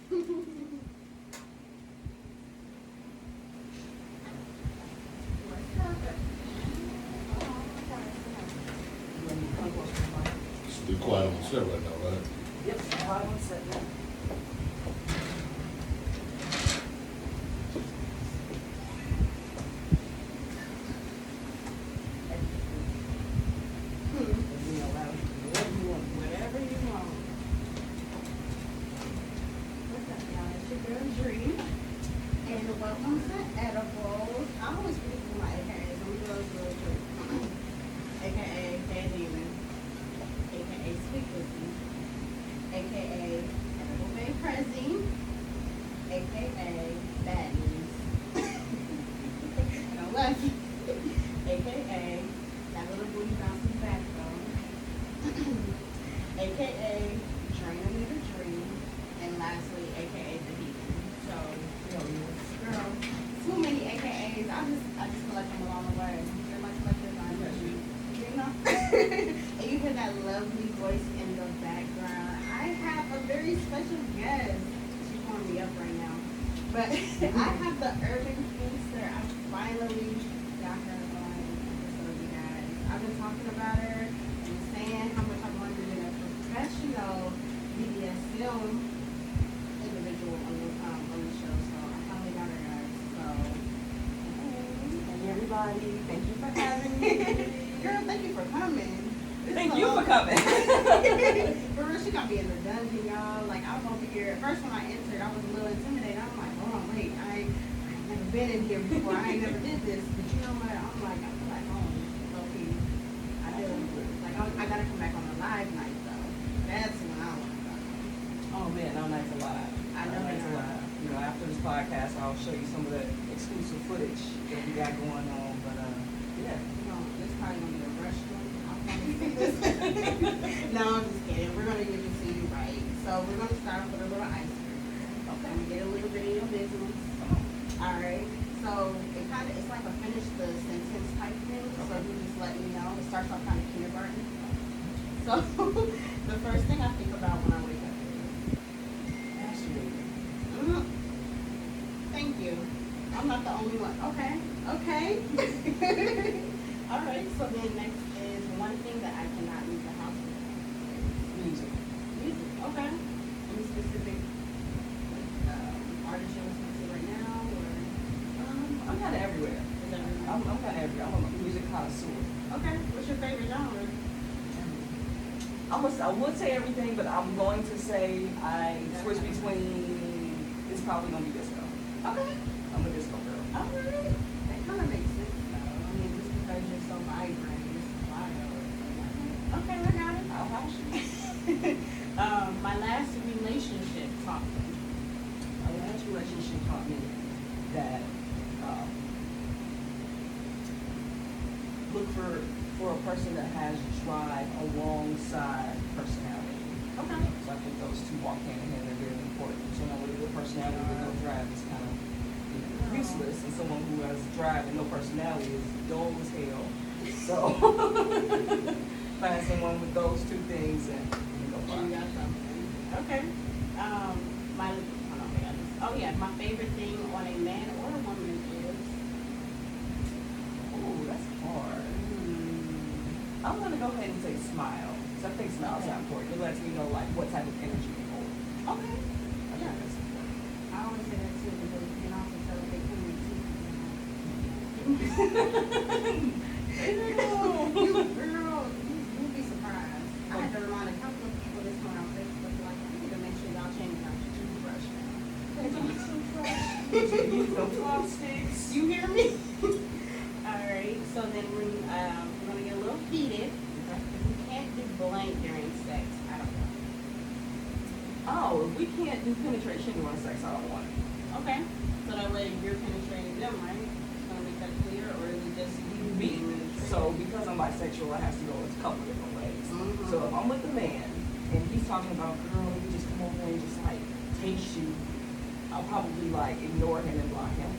Just be quiet on the set right now, right? Yep, quiet on set, yeah. Whatever you want. What's up, y'all? It's your girl Dree. And welcome to Edibles. I always read through my AKAs. I'm doing this real quick. AKA Bad Demon. AKA Sweet Pussy. AKA Edible Bay Prezi. AKA Bad News. No lucky. AKA that little booty bouncing backbone. AKA Drain Me the Dream. And lastly, AKA The Heathen. So, girl, too many AKAs. I just collect them along the way. They're much like this on you know? And you hear that lovely voice in the background. I have a very special guest. She's pulling me up right now. But I have the Urban Kinkster. I finally got her on episode, you guys. I've been talking about her and saying how much I wanted to be a professional BDSM individual on the show. So I finally got her, guys. So, Hey everybody, thank you for having me. girl, thank you for coming. Thank you for coming. For real, she got me in the dungeon, y'all. Like, I was over here. At first, when I entered, I was a little intimidated. I'm like, hold on, wait. I ain't never been in here before. I ain't never did this. But you know what? I'm like, I feel like home. Low-key. I do. Like, I gotta come back on the live night, though. That's when I want to go. Oh man, no nights alive. I know nights they are. alive. You know, after this podcast, I'll show you some of the exclusive footage that we got going on. But yeah. You know, this probably gonna be a rush one. No, I'm just kidding. We're gonna get to see you right. So we're gonna start off with a little icebreaker. Okay. And get a little bit of your business. All right. So it's like a finish the sentence type thing. So you just let me know. It starts off kind of kindergarten. So the first thing I think about when I wake up is. Thank you. I'm not the only one. Okay. All right. So then next is one thing that I cannot leave the house with. Music. Music. Okay. Any specific artist you're listening to right now, or? I'm kind of everywhere. Is that I'm kind of everywhere. I'm a music connoisseur. okay. What's your favorite genre? I would say everything, but I'm going to say I switch between. It's probably gonna be disco. Okay. I'm a disco girl. All right. That kind of makes sense, though. I mean, just because you're so vibrant, you're so wild. Okay, I got it. I'll house you. My last relationship taught me. My last relationship taught me that look for a person that has drive alongside personality. Okay. So I think those two walk hand in hand. They're very important. Someone with a personality with no drive is kind of useless, and someone who has drive and no personality is dull as hell. So find someone with those two things and go far. You got something. Okay. My favorite thing on a man or a woman is. Ooh, that's hard. I'm gonna go ahead and say smile. So I think smiles are important. It lets me know like what type of energy you hold. Okay. I think that's important. I always say that too because you can also tell if they come in Girl, you'd be surprised. I had to remind a couple of people this morning on Facebook, like, I need to make sure y'all change out your toothbrush now. Use those claw sticks. You hear me? Alright, so then we're gonna get a little heated. We can't do blank during sex. I don't know. Oh, if we can't do penetration during sex, I don't want it. Okay. So that way you're penetrating them, right? Just gonna make that clear, or is it just you being penetrated? So because I'm bisexual, I have to go a couple different ways. Mhm. So if I'm with a man and he's talking about, girl, let me just come over and just like taste you, I'll probably like ignore him and block him.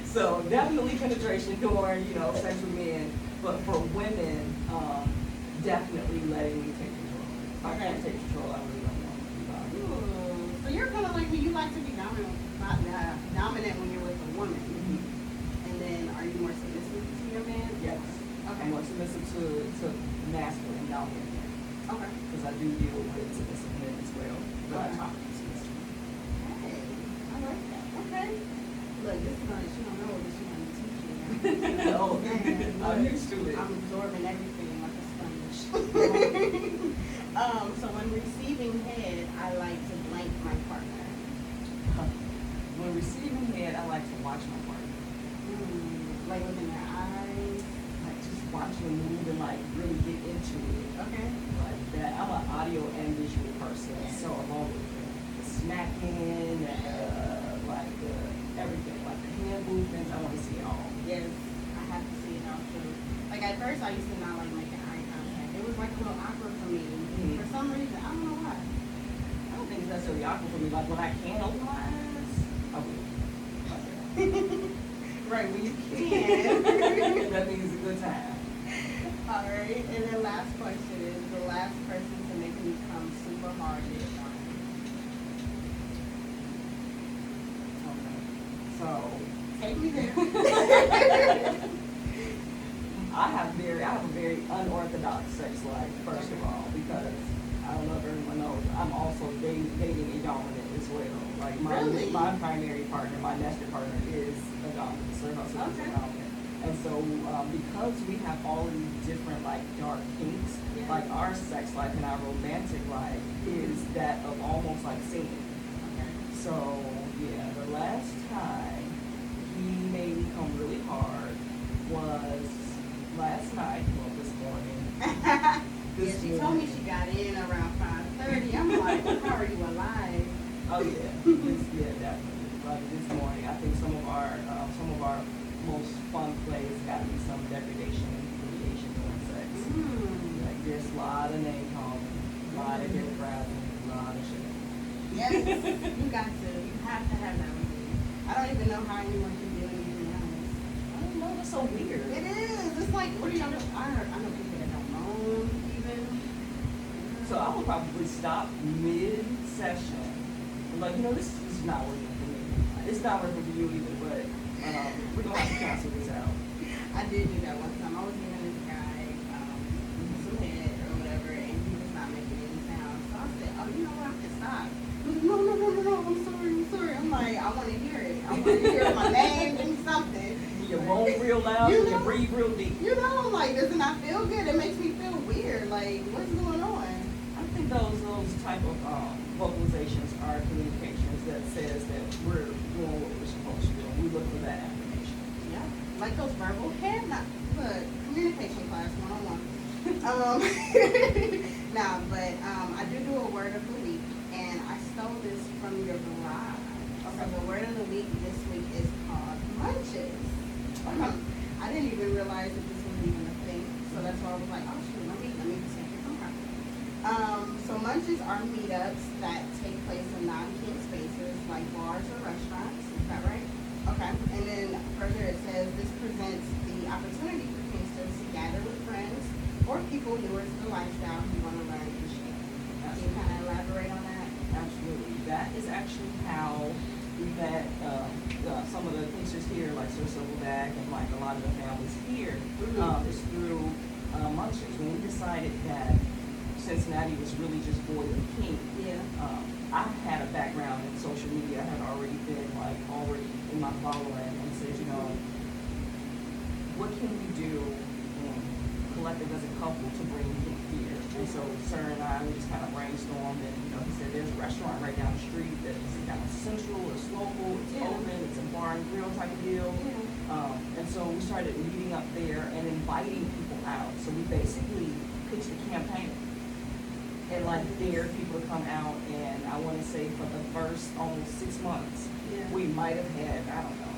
So definitely penetration during, sex with men. But for women, definitely letting me take control. If I can't take control, I really don't want So you're kind of like me. You like to be dominant, dominant when you're with a woman. And then, are you more submissive to your man? Yes. Okay. I'm more submissive to masculine dominant men. Okay. Because I do deal with submissive men as well. But I talk to submissive. Hey, I like that. Okay. Look, this is gonna, she don't know what she's gonna teach you. No, Man, I'm look, used to it. I'm absorbing everything like a sponge. So when receiving head, I like to blank my partner. When receiving head, I like to watch my partner. Like look in their eyes. Like just watch them move and like really get into it. Okay. Like that. I'm an audio and visual person, so I'm always the smacking, like everything, like the hand movements. I want to see it all. Yes, I have to see it all too. Like at first, I used to not like making eye contact. It was like a little awkward for me. For some reason, I don't know why. I don't think it's necessarily awkward for me. Like when I can open my eyes, I will. Right, when you can. That means a good time. All right, and then last question is the last person to make me come super hard is one. Okay. So Take me there. I have a very unorthodox sex life, first of all, because I don't know if everyone knows, I'm also dating a dominant as well. Like Really? my primary partner, my nested partner is a dominant, so her husband is a Okay. dominant. And so because we have all of these different like dark kinks, Yeah. like our sex life and our romantic life is that of almost like singing. Okay. So yeah, the last time he made me come really hard was last night, well this morning. Yeah, she told me she got in around 5:30. I'm like, how are you alive? Oh yeah, yeah, definitely. Like this morning, I think some of our most fun plays got to be some degradation and humiliation during sex. Like there's a lot of name calling, a lot of hip grabbing, a lot of shit. Yes, you got to. You have to have that with you. I don't even know how anyone can do anything else. I don't know, that's so weird. It is. It's like, what are you gonna do? I know people that don't moan even. So I would probably stop mid-session. I'm like, this is not working for me. It's not working for you either, but we're going to have to cancel this out. I did do that one time. I was giving this guy some head or whatever, and he was not making any sound. So I said, oh, you know what? I can stop. He was like, no. I'm sorry. I'm like, I want to hear it. I want to hear my name and something. You moan real loud, You and you know- breathe real deep. Like, does it not feel good? It makes me feel weird. Like, what's going on? I think those type of vocalizations are communications that says that we're doing what we're supposed to do. And we look for that affirmation. Yeah, like those verbal head not look communication class 101. I do a word of the week, and I stole this from your garage. So the word of the week this week is called munches. I didn't even realize that this was even a thing, so that's why I was like, oh shoot, let me just take it from her. So munches are meetups that take place in non-kink spaces like bars or restaurants. Is that right? Okay. And then further it says this presents the opportunity for kinksters to gather with friends or people newer to the lifestyle who want to learn and share. Can you kind of elaborate on that? Absolutely. That is actually how we met some of the kinksters here, like Sir Silverback and like a lot of the families here, is through munches. When we decided that Cincinnati was really just void of kink, I had a background in social media. I had already been already in my following and said, what can we do collective as a couple to bring kink here? And so Sir and I, we just kind of brainstormed and he said there's a restaurant right down the street that's kind of central, it's local, it's open, it's a bar and grill type of deal. And so we started meeting up there and inviting people out. So we basically pitched a campaign and dare people to come out, and I want to say for the first almost 6 months, we might have had, I don't know,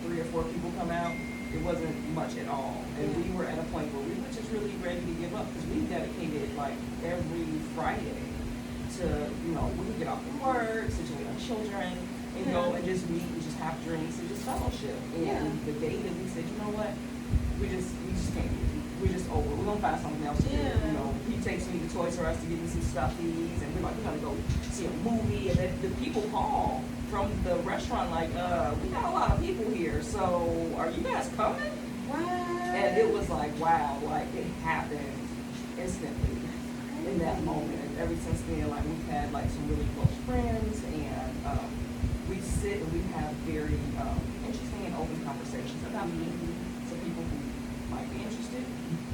3 or 4 people come out. It wasn't much at all. And we were at a point where we were just really ready to give up because we dedicated every Friday to, we could get off from work, situate our children, and go and just meet and just have drinks and just fellowship. And the day that we said, we just can't. We we're just over. We're gonna find something else to do. Yeah. You know, he takes me to Toys R Us to get me some stuffies, and we're like, we're gonna go see a movie. And then the people call from the restaurant like, we got a lot of people here, so are you guys coming? What? And it was like, wow, like it happened instantly in that moment. And ever since then, like we've had like some really close friends, and we sit and we have very interesting and open conversations about kink. So people who might be interested,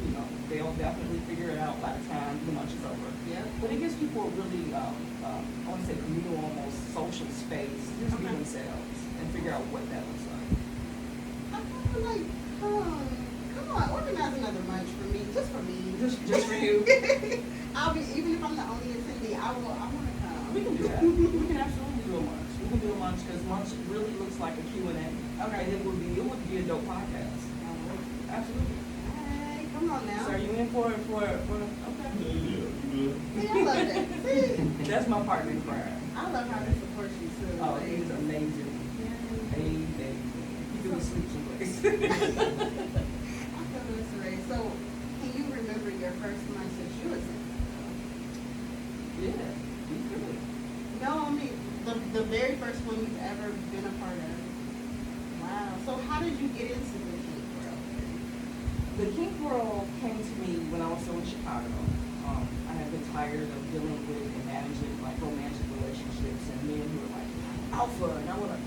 you know, they'll definitely figure it out by the time the lunch is over. Yeah. But it gives people a really, I want to say communal, almost social space to just be Okay. themselves and figure out what that looks like. I feel like, come on, organize another lunch for me, just for me. Just for you. I'll be, even if I'm the only attendee, I want to come. We can do that. We can absolutely do a lunch. We can do a lunch because lunch really looks like a Q&A. Okay. And it would be a dope podcast. Absolutely. Hey, come on now. So are you in for okay. Yeah, you See, I love that. See, That's my partner in crime. I love how they support you too. Oh, Like, he's amazing. yeah. Amazing. He do the sleep someplace. I feel this, Ray. So, can you remember your first lunch that you attended? Yeah, he could. No, I mean the very first one you've ever been a part of. Wow. So how did you get into the kink world? The kink world came to me when I was still in Chicago. I had been tired of dealing with and managing like romantic relationships and men who were like alpha and I want to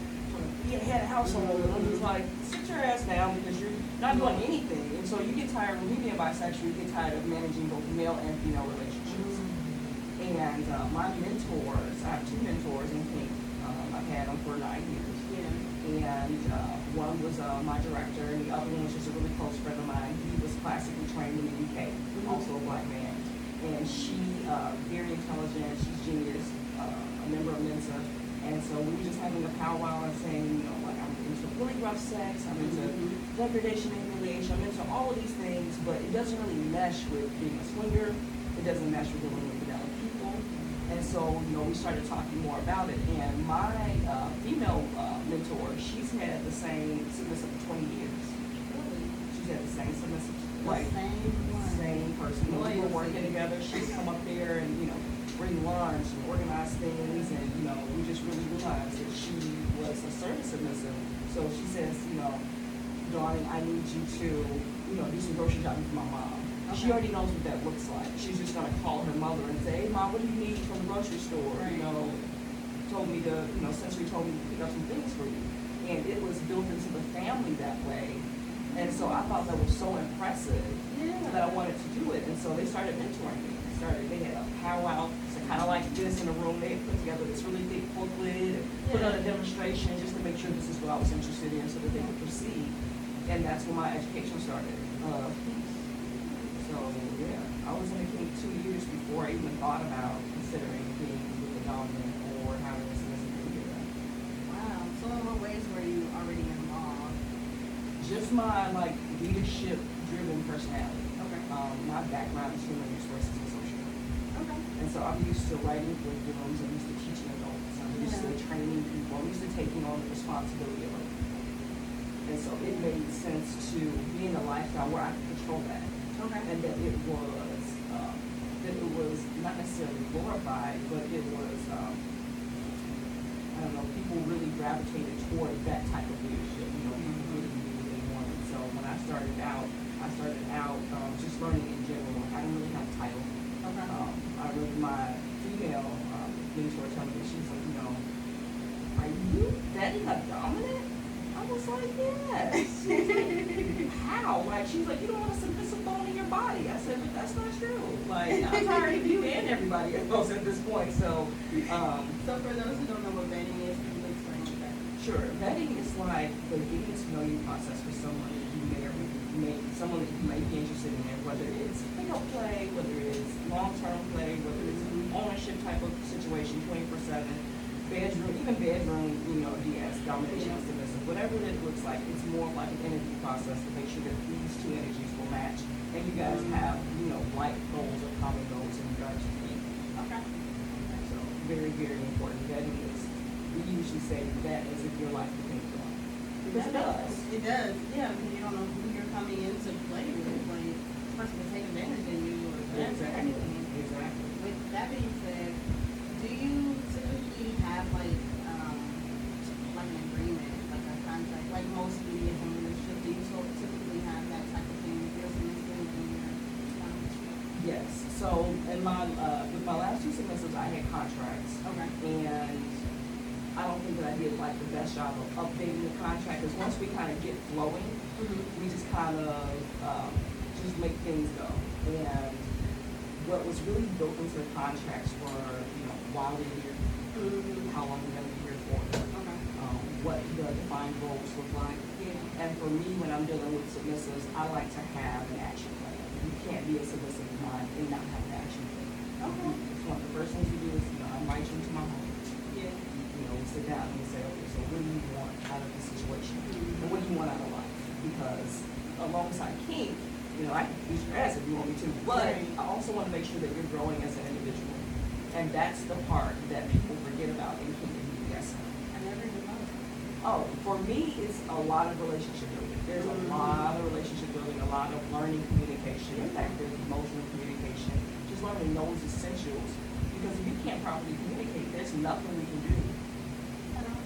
be a head of household. And I'm just like, sit your ass down because you're not doing anything. And so you get tired, when you being bisexual, you get tired of managing both male and female relationships. And my mentors, I have two mentors in kink. I've had them for 9 years. Yeah. And one was my director, and the other one was just a really close friend of mine. He was classically trained in the UK, also a black man. And she, very intelligent, she's genius, a member of Mensa. And so we were just having a powwow and saying, you know, like I'm into really rough sex, I'm into degradation and humiliation, I'm into all of these things, but it doesn't really mesh with being a swinger. It doesn't mesh with dealing with vanilla people. And so, you know, we started talking more about it. And my female mentor, she's had the same submissive for 20 years. Really? She's had the same submissive, The like, same one. same person. When we were working Loyalty. together, she'd come up there and, you know, bring lunch and organize things. And, you know, we just really realized that she was a service submissive. So she says, you know, darling, I need you to, you know, do some grocery shopping for my mom. She Okay. already knows what that looks like. She's just gonna call her mother and say, hey, Mom, what do you need from the grocery store? Right. You know, told me to, you know, Sensory told me to pick up some things for you. And it was built into the family that way. And so I thought that was so impressive that I wanted to do it. And so they started mentoring me. They had a powwow, so kind of like this in a room. They had put together this really big booklet and put on a demonstration just to make sure this is what I was interested in so that they could proceed. And that's when my education started. So yeah, I was in the kink 2 years before I even thought about considering being with a dominant or having a submissive leader. Wow. So in what ways were you already involved? Just my like leadership driven personality. Okay. My background is human resources and social work. Okay. And so I'm used to writing curriculums, I'm used to teaching adults, I'm used to training people, I'm used to taking on the responsibility of other people. And so it made sense to be in a lifestyle where I could control that. Okay. And that it was not necessarily glorified, but it was, I don't know, people really gravitated toward that type of leadership. You know, people really knew what they wanted. So when I started out just learning in general. I didn't really have a title. Okay. I remember my female mentor telling me, she's like, you know, are you vetting a dominant? I was like, yes. She's like, how? Like, she's like, you don't want a submissive bone in your body. I said, but that's not true. Like, I'm tired of you and everybody else at this point. So, So for those who don't know what vetting is, can you explain that? sure. Vetting is like the getting to know you process for someone that you someone that you may be interested in, whether it's pick-up play, whether it's long-term play, whether it's ownership type of situation, 24/7, bedroom, you know, DS, domination, submissive, whatever it looks like. It's more like an interview process to make sure that these two energies will match, and you guys have, you know, like goals or common goals in regards to things. Okay. So very, very important. Vetting is, we usually say that as if your life depends on it. Because it does. It does, yeah, because you don't know who you're coming in to play with. Like, person to take advantage of you or Exactly. anything. Exactly. With that being said, do you typically have like an agreement, like a contract, like most BDSM relationships? Do you typically have that type of thing with your submissive and your Yes. So in my with my last 2 submissives, I had contracts. Okay. And I don't think that I did like the best job of updating the contract, because once we kind of get flowing, we just kind of just make things go. And what was really built into the contracts were, why we're here, how long we're going to be here for, Okay. what the defined roles look like. Yeah. And for me, when I'm dealing with submissives, I like to have an action plan. You can't be a submissive of mine and not have an action plan. Okay. It's one of the first things we do is, I invite you into my home. Yeah. We sit down and we say, okay, so what do you want out of the situation? And what do you want out of life? Because alongside Kink, I can beat your ass if you want me to, but I also want to make sure that you're growing as an individual. And that's the part that people forget about in Kink and BDSM. I never knew about it. Oh, for me, it's a lot of relationship building. There's a lot of relationship building, a lot of learning communication, effective emotional communication, just learning those essentials. Because if you can't properly communicate, there's nothing we can do.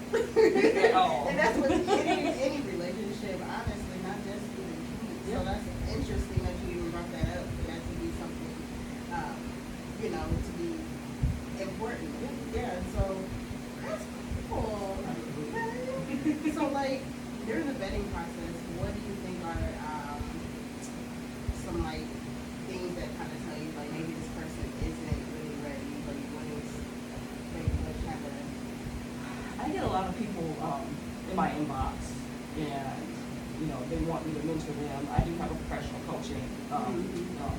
At all. And that's what any relationship, honestly, not just even Kink. So that's interesting that you even brought that up, for that to be something, to be important. Yeah, so that's cool. Okay. So, like, during the vetting process, what do you think are some, like, things that kind of tell you, like, maybe this person isn't really ready? Like, what is, maybe what kind of... I get a lot of people in my inbox, and they want me to mentor them. I do have a professional coaching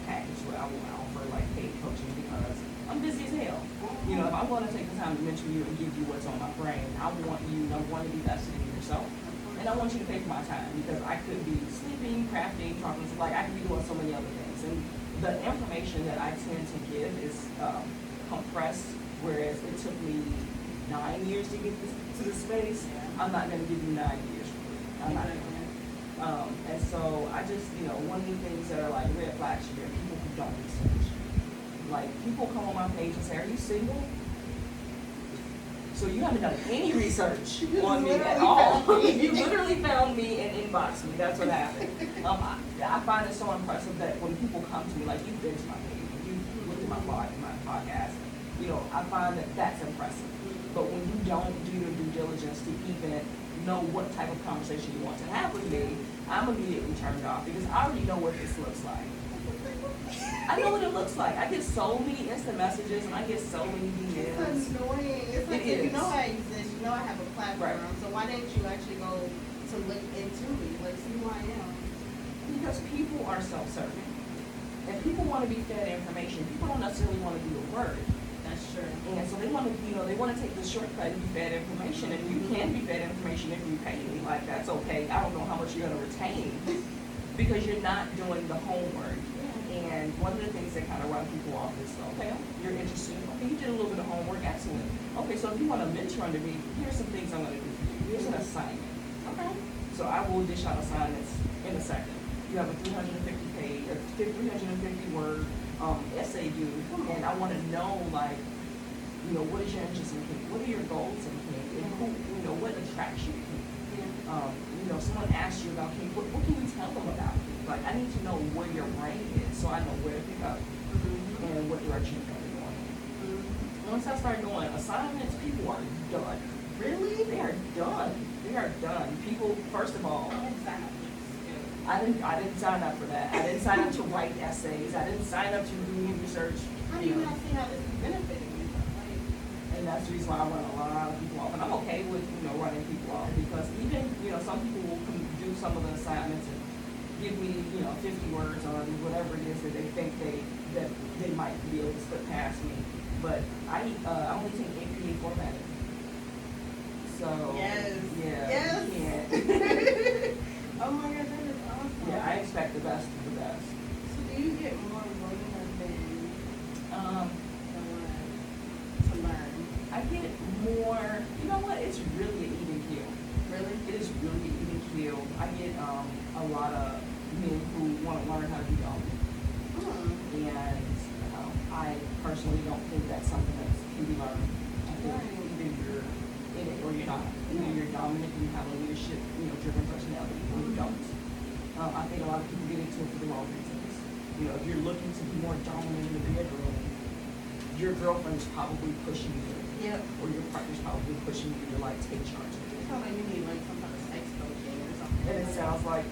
package where I will offer like paid coaching because I'm busy as hell. If I'm going to take the time to mentor you and give you what's on my brain, I want you, number one, to be vested in yourself, and I want you to pay for my time because I could be sleeping, crafting, talking, like I could be doing so many other things. And the information that I tend to give is compressed, whereas it took me 9 years to get to this space. I'm not going to give you 9 years for it. I'm not going to. And so I just, one of the things that are like red flags here, people who don't research. Like, people come on my page and say, are you single? So you haven't done any research on me at all. You literally found me and inboxed me. That's what happened. I find it so impressive that when people come to me, like, you've been to my page, you've looked at my blog and my podcast, I find that that's impressive. But when you don't do your due diligence to even know what type of conversation you want to have with me, I'm immediately turned off because I already know what this looks like. I know what it looks like. I get so many instant messages and I get so many DMs. It's annoying. It's like, if you know I exist, you know I have a platform, Right. so why didn't you actually go to look into me, like see who I am? Because people are self-serving. And people want to be fed information. People don't necessarily want to do the work. That's true. And so they want to, they want to take the shortcut and be fed information. And you can be fed information if you pay me. Like, that's okay. I don't know how much you're going to retain because you're not doing the homework. And one of the things that kind of run people off is, okay, you're interested. Okay, you did a little bit of homework. Excellent. Okay, so if you want to mentor under me, here's some things I'm going to do for you. Here's an assignment. Okay. So I will dish out assignments in a second. You have a 350 word essay due, and I want to know, like, what is your interest in Kink? What are your goals in Kink? And who, what attracts you to Kink? Someone asks you about Kink, what can you tell them about Kink? Like, I need to know where your brain is so I know where to pick up and what direction you're going to be going. Once I start doing assignments, people are done. Really? They are done. They are done. People, first of all, I didn't sign up for that. I didn't sign up to write essays. I didn't sign up to do research. How do you not see how this is benefiting you? And that's the reason why I run a lot of people off. And I'm okay with, running people off because even, some people will do some of the assignments and give me, 50 words on whatever it is that they think that they might be able to slip past me. But I only take APA formatting. So, yes. Yeah, you can't. Oh my God, that is awesome. Yeah, I expect the best of the best. So do you get more women than to learn? I get more, it's really an even keel. Really? It is really an even keel. I get a lot of men who want to learn how to be dumb. And I personally don't think that's something that can be learned. I think either you're in it or you're not. Either you're dominant and you have a leadership, driven personality, or you don't. I think a lot of people get into it for the wrong reasons. If you're looking to be more dominant in the bedroom, your girlfriend is probably pushing you. Yep. Or your partner's probably pushing you to take charge of it. It's not like you need some type of sex coaching or something. And it sounds like,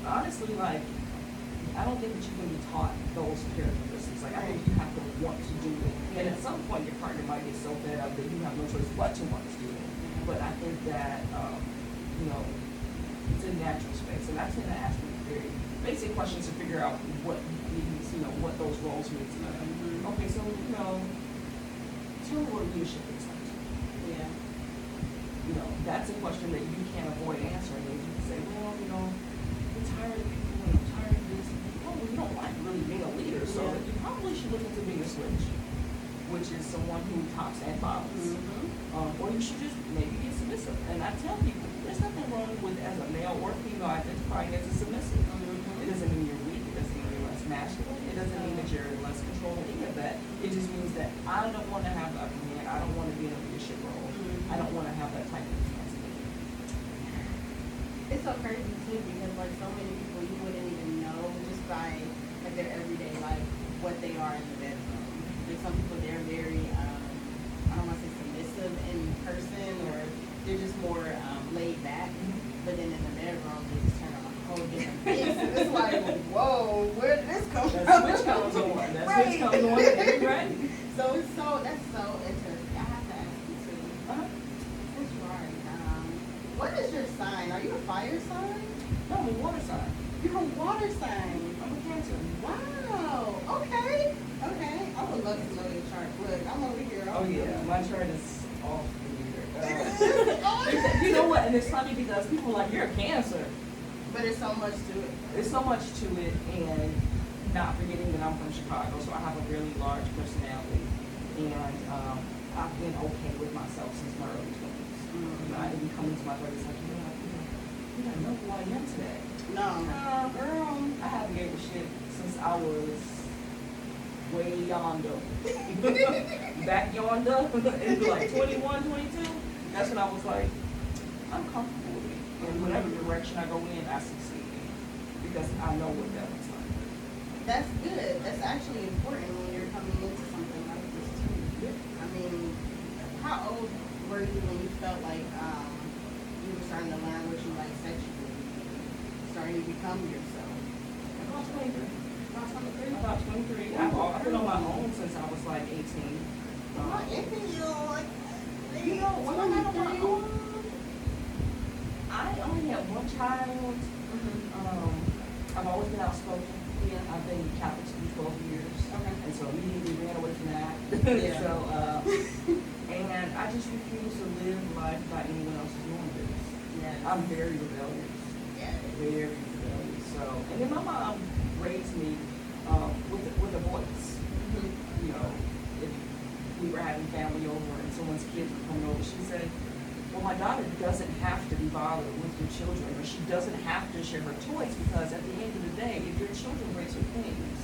honestly, I don't think that you can be taught those characteristics. I think you have to want to do it. And at some point, your partner might get so fed up that you have no choice but to want to do it. But I think that, it's a natural space. And I tend to ask them very basic questions to figure out what these, what those roles mean to them. Okay, so, tell me what leadership is like. Yeah. That's a question that you can't avoid answering. And you can say, well, I'm tired of people and I'm tired of this. Oh, well, you don't like really being a leader, so you probably should look into being a switch, which is someone who tops and bottoms. Or you should just maybe be submissive. And I tell people, there's nothing wrong with, as a male or female, identifying as a submissive. It doesn't mean you're weak. It doesn't mean you're less masculine. It doesn't mean that you're less controlling, any of that. It just means that I don't want to have the upper hand. I don't want to be in a leadership role. I don't want to have that type of responsibility. It's so crazy too because so many people you wouldn't even know just by their everyday life what they are in the bedroom. Some people they're very I don't want to say submissive in person or they're just more laid back. But then in the bedroom they just turn on a whole different face. It's whoa, where did this come from? That switch comes on. That switch comes on. Right? So that's so interesting. I have to ask you too. Since you are what is your sign? Are you a fire sign? No, I'm a water sign. You're a water sign. I'm a Cancer. Wow. Okay. I would love to know your chart. Look, I'm over here. Oh yeah, my chart is off weird. You know what? And it's funny because people are like, you're a Cancer. But there's so much to it. There's so much to it, and not forgetting that I'm from Chicago, so I have a really large personality, and I've been okay with myself since my early 20s. I didn't come into my 30s like, you don't know who I am today. No. Girl, I haven't gave a shit since I was way yonder. Back yonder, in 21, 22. That's when I was like, I'm comfortable with it. And whatever direction I go in, I succeed in. Because I know what that looks like. That's good. That's actually important when you're coming into something like this too. How old were you when you felt like you were starting to learn what you like sexually? Starting to become yourself? About 23. About 23. I've been on my own since I was 18. I'm not envying you. When I got on my own, I only had one child. I've always been outspoken. I've been Catholic for 12 years. Okay. And so immediately ran away from that. And I just refuse to live life by anyone else's norms. Yes. I'm very rebellious. Yeah. Very rebellious. And then my mom raised me with a voice. If we were having family over and someone's kids were coming over, she said, well, my daughter doesn't have to be bothered with your children, or she doesn't have to share her toys, because at the end of the day, if your children bring her things,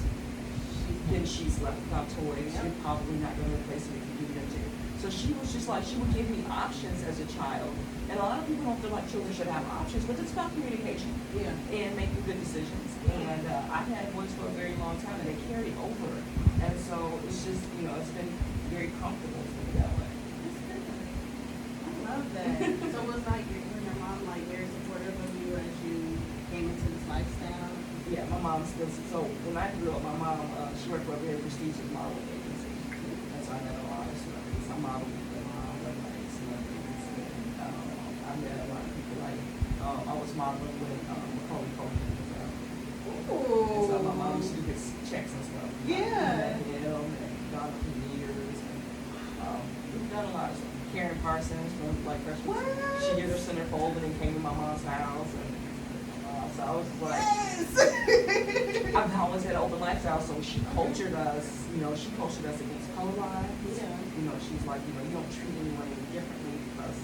then she's left without toys. You're probably not going to replace them if you give them to her. So she was just she would give me options as a child. And a lot of people don't feel like children should have options, but it's about communication and making good decisions. And I had boys for a very long time, and they carried over. And so it's just, it's been very comfortable to me that way. I love that. So was your mom very supportive of you as you came into this lifestyle? Yeah, my mom still. So when I grew up, my mom she worked for a very prestigious modeling agency, and so I met a lot of celebrities. I modeled with them, celebrities, and I met a lot of people I was modeling with Macaulay Culkin as well. Ooh. And so my mom used to get checks and stuff. Yeah. Him and Donna for years, and we've done a lot of stuff. Karen Parsons from freshman. What? She did her centerfold and then came to my mom's house, and so I was Yes. I've always had an open lifestyle, so she cultured us. She cultured us against color lines. Yeah. She's like, you don't treat anyone differently because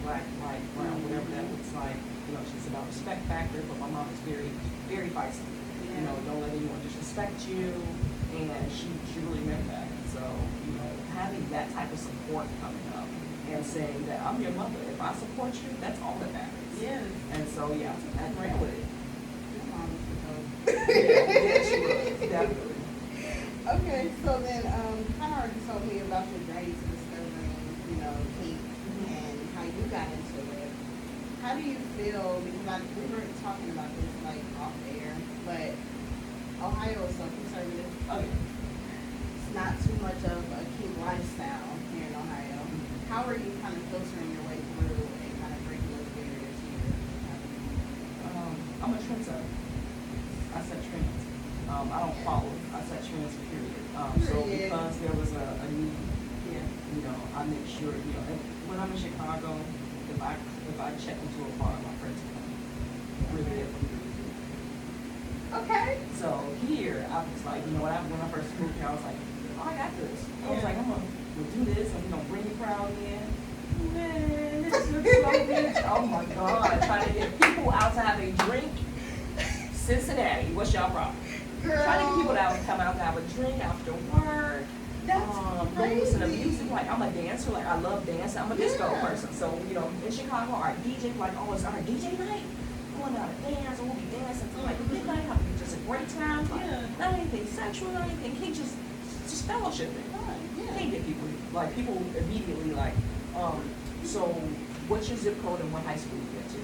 black, white, brown, whatever that looks like. She's about respect factor, but my mom is very, very feisty. You know, don't let anyone disrespect you. And she really meant that. So, you know, having that type of support coming up and saying that I'm your mother. If I support you, that's all that matters. Yes. And so, yeah, I ran with it. Your mom is the dope. Yeah, she was, definitely. Okay, so then, kind of already told me about your journey to discovering, you know, Kink and how you got into it. How do you feel, because we were talking about this, like, off air, but Ohio is so conservative. Okay. It's not too much of a Kink lifestyle here in Ohio. How are you kind of filtering your way through and kind of breaking those barriers here? I'm a trendsetter. I set trends. I don't follow. I set trends, period. So Period. because there was a need, Yeah. you know, I make sure, you know, and when I'm in Chicago, if I check into a bar, my friends come. Really get from me. Okay. So here, I was like, you know, when I first moved here, I was like, oh, I got this. I was like, we'll do this, and we're gonna bring the crowd in. Man, this looks so good. Oh my God, trying to get people out to have a drink. Cincinnati, what's y'all problem? Girl. Trying to get people out come out to have a drink after work. That's Listen to crazy. music. Like I'm a dancer. Like I love dancing. I'm a disco Yeah. person. So you know, in Chicago, our DJ like, oh, it's our DJ night. Going out to dance, and we'll be dancing till like midnight, having just a great time. Like, Yeah. not anything sexual, not anything. Kink, just fellowshipping. Yeah. Can't get people like people immediately like. So what's your zip code and what high school you get to?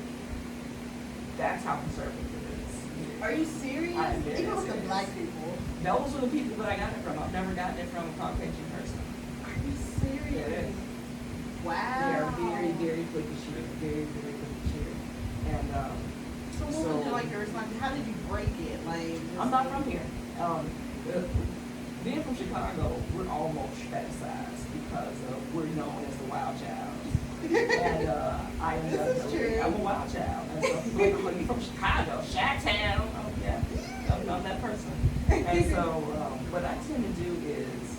That's how conservative it is. Are you serious? I am dead Even with the serious. black people. Those are the people that I got it from. I've never gotten it from a Caucasian person. Are you serious? Yeah, it is. Wow. They are very, very quick to shoot. Very, very quick to shoot. And So what was your, like your response? How did you break it? Like just I'm not from here. Being from Chicago, we're almost fetishized because we're known as the wild child. And I am This is true. I'm a wild child. And so people are like, oh, you from Chicago, Chi-Town. Oh, yeah, I'm that person. And so what I tend to do is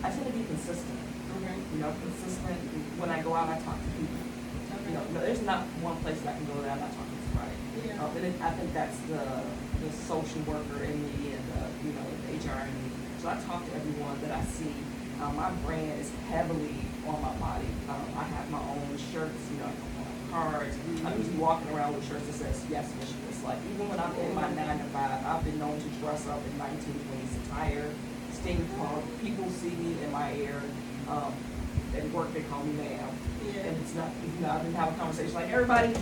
I tend to be consistent. Okay. You know, consistent. When I go out, I talk to people. You know, there's not one place that I can go that I'm not talking to somebody. Yeah. I think that's the social worker in me and you know, the HR in me. So I talk to everyone that I see. My brand is heavily on my body. I have my own shirts, you know, cards. I'm usually walking around with shirts that says yes, Mistress. Like even when I'm in my 9 to 5, I've been known to dress up in 1920s attire, steampunk. People see me in my air. At work they call me ma'am. Yeah. And it's not, you know, I didn't have a conversation like everybody.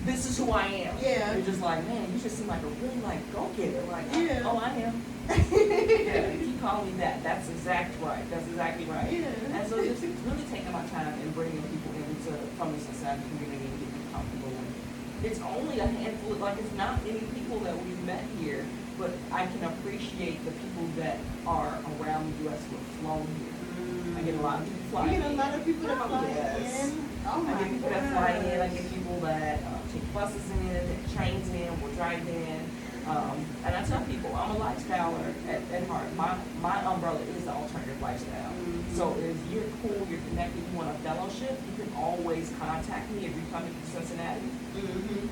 This is who I am. Yeah. You're just like, man, you just seem like a really like go-getter. Like, Yeah. oh, I am. Yeah, you keep calling me that. That's exactly right. That's exactly right. Yeah. And so it's really taking my time and bringing people into from the society community and getting them comfortable. And it's only a handful. Like it's not many people that we've met here, but I can appreciate the people that are around the U.S. who have flown here. I get a lot of people flying You get a lot of people that Oh, fly yes. in. Oh my I get people that fly in. I gosh. get people that take buses in, trains in, will drive in. And I tell people I'm a lifestyler at heart. My umbrella is the alternative lifestyle. So if you're cool, you're connected, you want a fellowship, you can always contact me if you're coming to Cincinnati.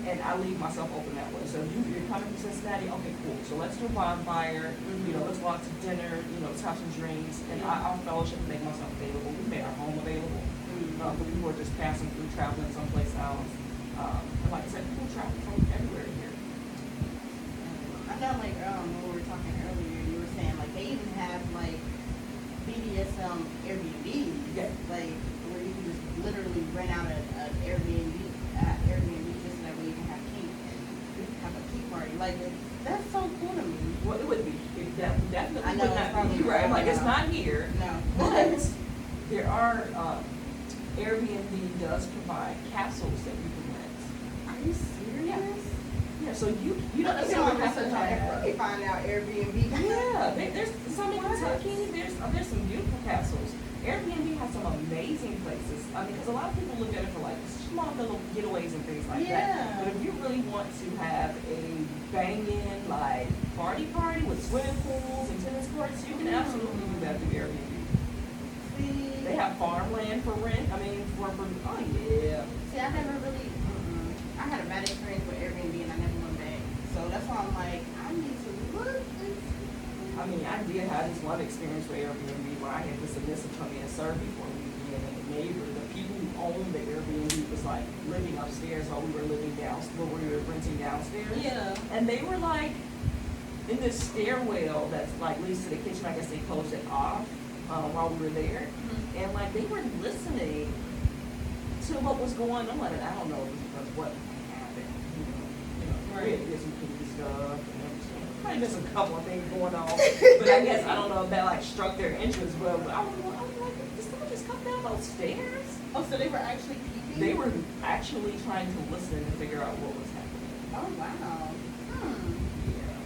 And I leave myself open that way. So if you're coming to Cincinnati, okay, cool. So let's do a bonfire. You know, let's go out to dinner. You know, let's have some drinks, and I'll fellowship and make myself available. We made our home available for people who are just passing through, traveling someplace else. And like I said, people travel from everywhere here. I know, like, when we were talking earlier, you were saying, like, they even have, like, BDSM Airbnbs. Yeah. Like, where you can just literally rent out an Airbnb just so that way you can have Kink and have a Kink party. Like, that's so cool to me. Well, it would be. It definitely I know, would it's not probably be right. Like it's not. not here. No. But there are Airbnb does provide capsules that you can rent. Are you serious? Yeah, so you don't Let me go on necessarily have to research on have. Let me find out Airbnb. Yeah, there's some in Kentucky. There's some beautiful capsules. Airbnb has some amazing places. I mean, because a lot of people look at it for like small little getaways and things like Yeah. that. But if you really want to have a banging like party with swimming pools and tennis courts, you can absolutely do that through Airbnb. See, They have farmland for rent. I mean, for oh yeah. see, I never really, I had a bad experience with Airbnb and I never went back. So that's why I'm like, I need to What? I mean, I did have this one experience with Airbnb where I had the submissive come in and serve me for a weekend, and the neighbor, the people who owned the Airbnb was like living upstairs while we were living downstairs, where we were renting downstairs. Yeah. And they were like in this stairwell that's like leads to the kitchen. I guess they closed it off while we were there, and like they were listening to what was going on, and I don't know if it was because what happened. We had to get some kinky stuff and everything. Probably just a couple of things going on, but I guess I don't know if that like struck their interest. But I was like, did someone just come down those stairs? Oh, so they were actually peeping? They were actually trying to listen and figure out what was happening. Oh, wow. Yeah.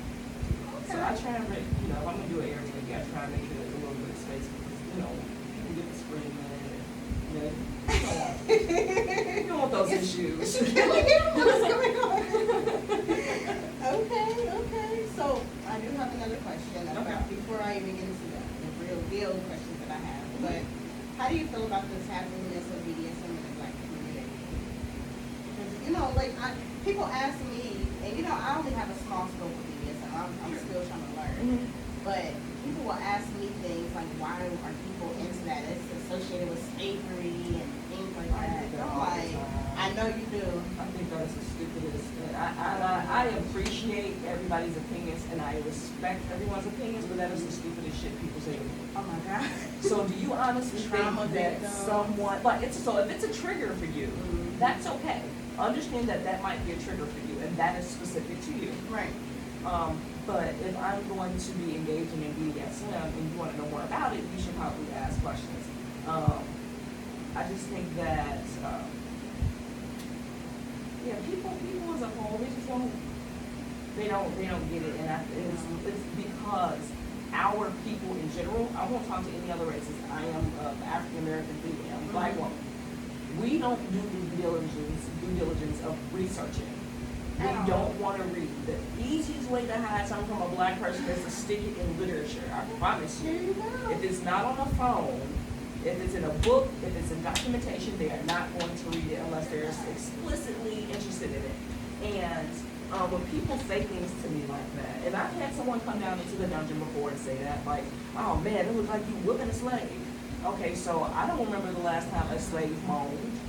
Okay. So I try and make, if I'm gonna do an Airbnb, I try and make sure there's a little bit of space because people get to screaming and you don't want those issues. What's going on? Okay. So I do have another question before I even get into the real deal questions that I have. But how do you feel about the taboo-ness of BDSM in the Black community? Because people ask me, and I only have a small scope of BDSM. I'm still trying to learn. But people will ask me things like, why are people into that? It's associated with slavery and things like that. I'm like, I know you do. I think that's the stupidest. I appreciate everybody's opinions and I respect everyone's opinions, but that is the stupidest shit people say to me. Oh my God. So do you honestly think that someone, if it's a trigger for you, that's okay. Understand that might be a trigger for you and that is specific to you. Right. But if I'm going to be engaging in BDSM and you want to know more about it, you should probably ask questions. I just think that, people as a whole, they don't get it, and it's because our people in general, I won't talk to any other races. I am African American female, Black woman. We don't do due diligence of researching. We don't want to read. The easiest way to hide something from a Black person is to stick it in literature. I promise you. If it's not on a phone, if it's in a book, if it's in documentation, they are not going to read it unless they're explicitly interested in it. And when people say things to me like that, and I've had someone come down into the dungeon before and say that, like, oh man, it looks like you whipping a slave. Okay, so I don't remember the last time a slave moaned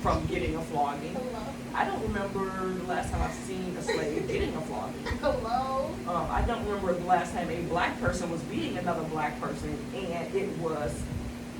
from getting a flogging. Hello? I don't remember the last time I've seen a slave getting a flogging. Hello? I don't remember the last time a Black person was beating another Black person and it was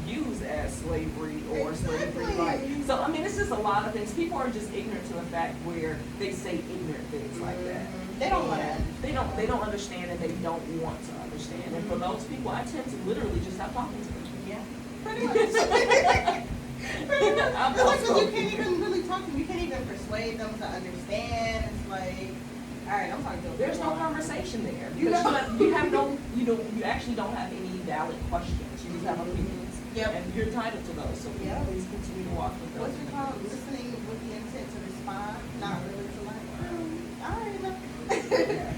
used as slavery or slavery like. So I mean, it's just a lot of things. People are just ignorant to the fact where they say ignorant things like that. They don't want They don't understand and they don't want to understand. And for those people, I tend to literally just stop talking to them. Yeah. Pretty much. Pretty much. Because you can't even really talk to them. You can't even persuade them to understand. It's like, all right, I'm talking to them. There's no conversation there. You You actually don't have any valid questions. You just have opinions. Yep. And you're entitled to those. So please continue to walk with those. What's it called? Listening with the intent to respond, not really to learn. I already know. Yes.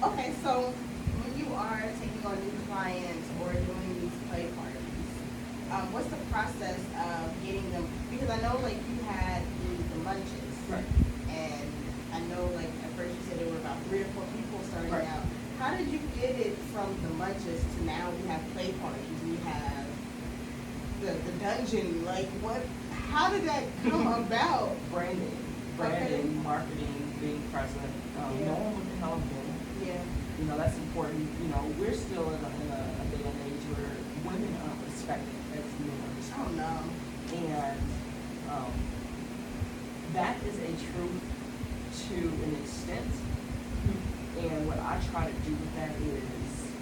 Okay, so when you are taking on new clients or doing these play parties, what's the process of getting them? Because I know you had the lunches. Right. And I know at first you said there were about 3 or 4 people starting Right. out. How did you get it from the lunches to now we have play parties? We have the dungeon. How did that come about? Branding, marketing, being present, knowing what the hell I'm doing. Yeah. That's important. We're still in a day and age where women aren't respected as men are respected. Oh no. And that is a truth to an extent. And what I try to do with that is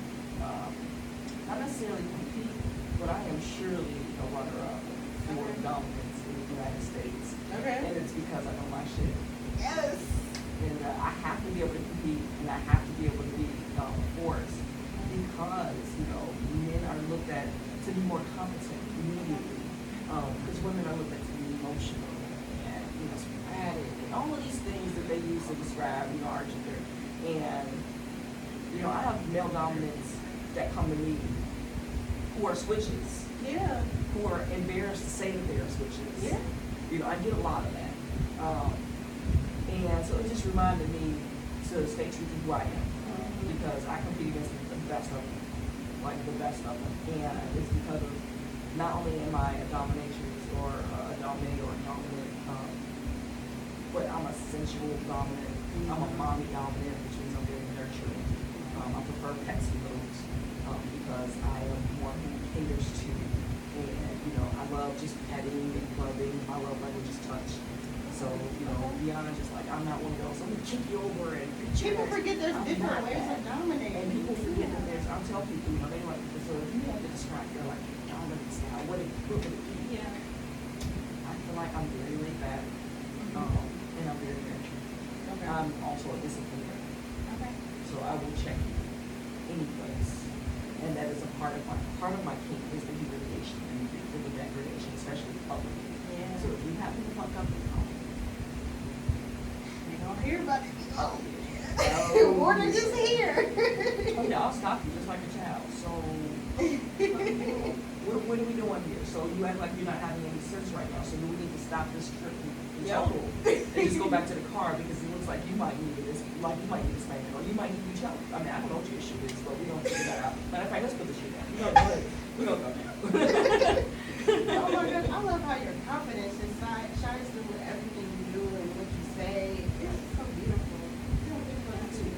not necessarily compete, but I am surely a runner-up for dominance in the United States. Okay. And it's because I know my shit. Yes. And I have to be able to compete, and I have to be able to be a force because, men are looked at to be more competent immediately. Because women are looked at to be emotional and, sporadic and all of these things that they use to describe, our gender. And, I have male dominants that come to me who are switches. Yeah. Who are embarrassed to say that they're switches. Yeah. I get a lot of that. And so it just reminded me to stay true to who I am. because I compete against the best of them, like the best of them, and it's because of not only am I a dominatrix or a dominate or a dominant, but I'm a sensual dominant. I'm a mommy dominant, which means I'm very nurturing. I prefer pets and dogs because I am one who caters to, and you know, I love just petting and loving. My love language is touch. So, you know, beyond just like, I'm not one of those, I'm gonna kick you over and People forget there's different ways that. of dominating. And people forget that there's, I'll tell people, you know, they like, so if you have to describe your like dominant style, what would it be? Yeah. I feel like I'm very laid back, and I'm very nurturing. Okay. I'm also a discipliner, Okay. so I will check you any place. And that is a part of my kink is the humiliation and the degradation, especially publicly. Yeah. So if you happen to fuck up, They don't hear about it. oh, Warner just here. oh yeah, I'll stop you just like a child. So what are we doing here? So you act like you're not having any sense right now. So do we need to stop this trip in total and just go back to the car because it looks like you might need this, like you might need a spanking or you might need to be choked. I mean, I don't know what your issue is, but we don't figure that out. Matter of fact, let's put the shit down. We don't go down. Oh my gosh, I love how your confidence just shines through with everything you do and what you say. It's so beautiful. So beautiful.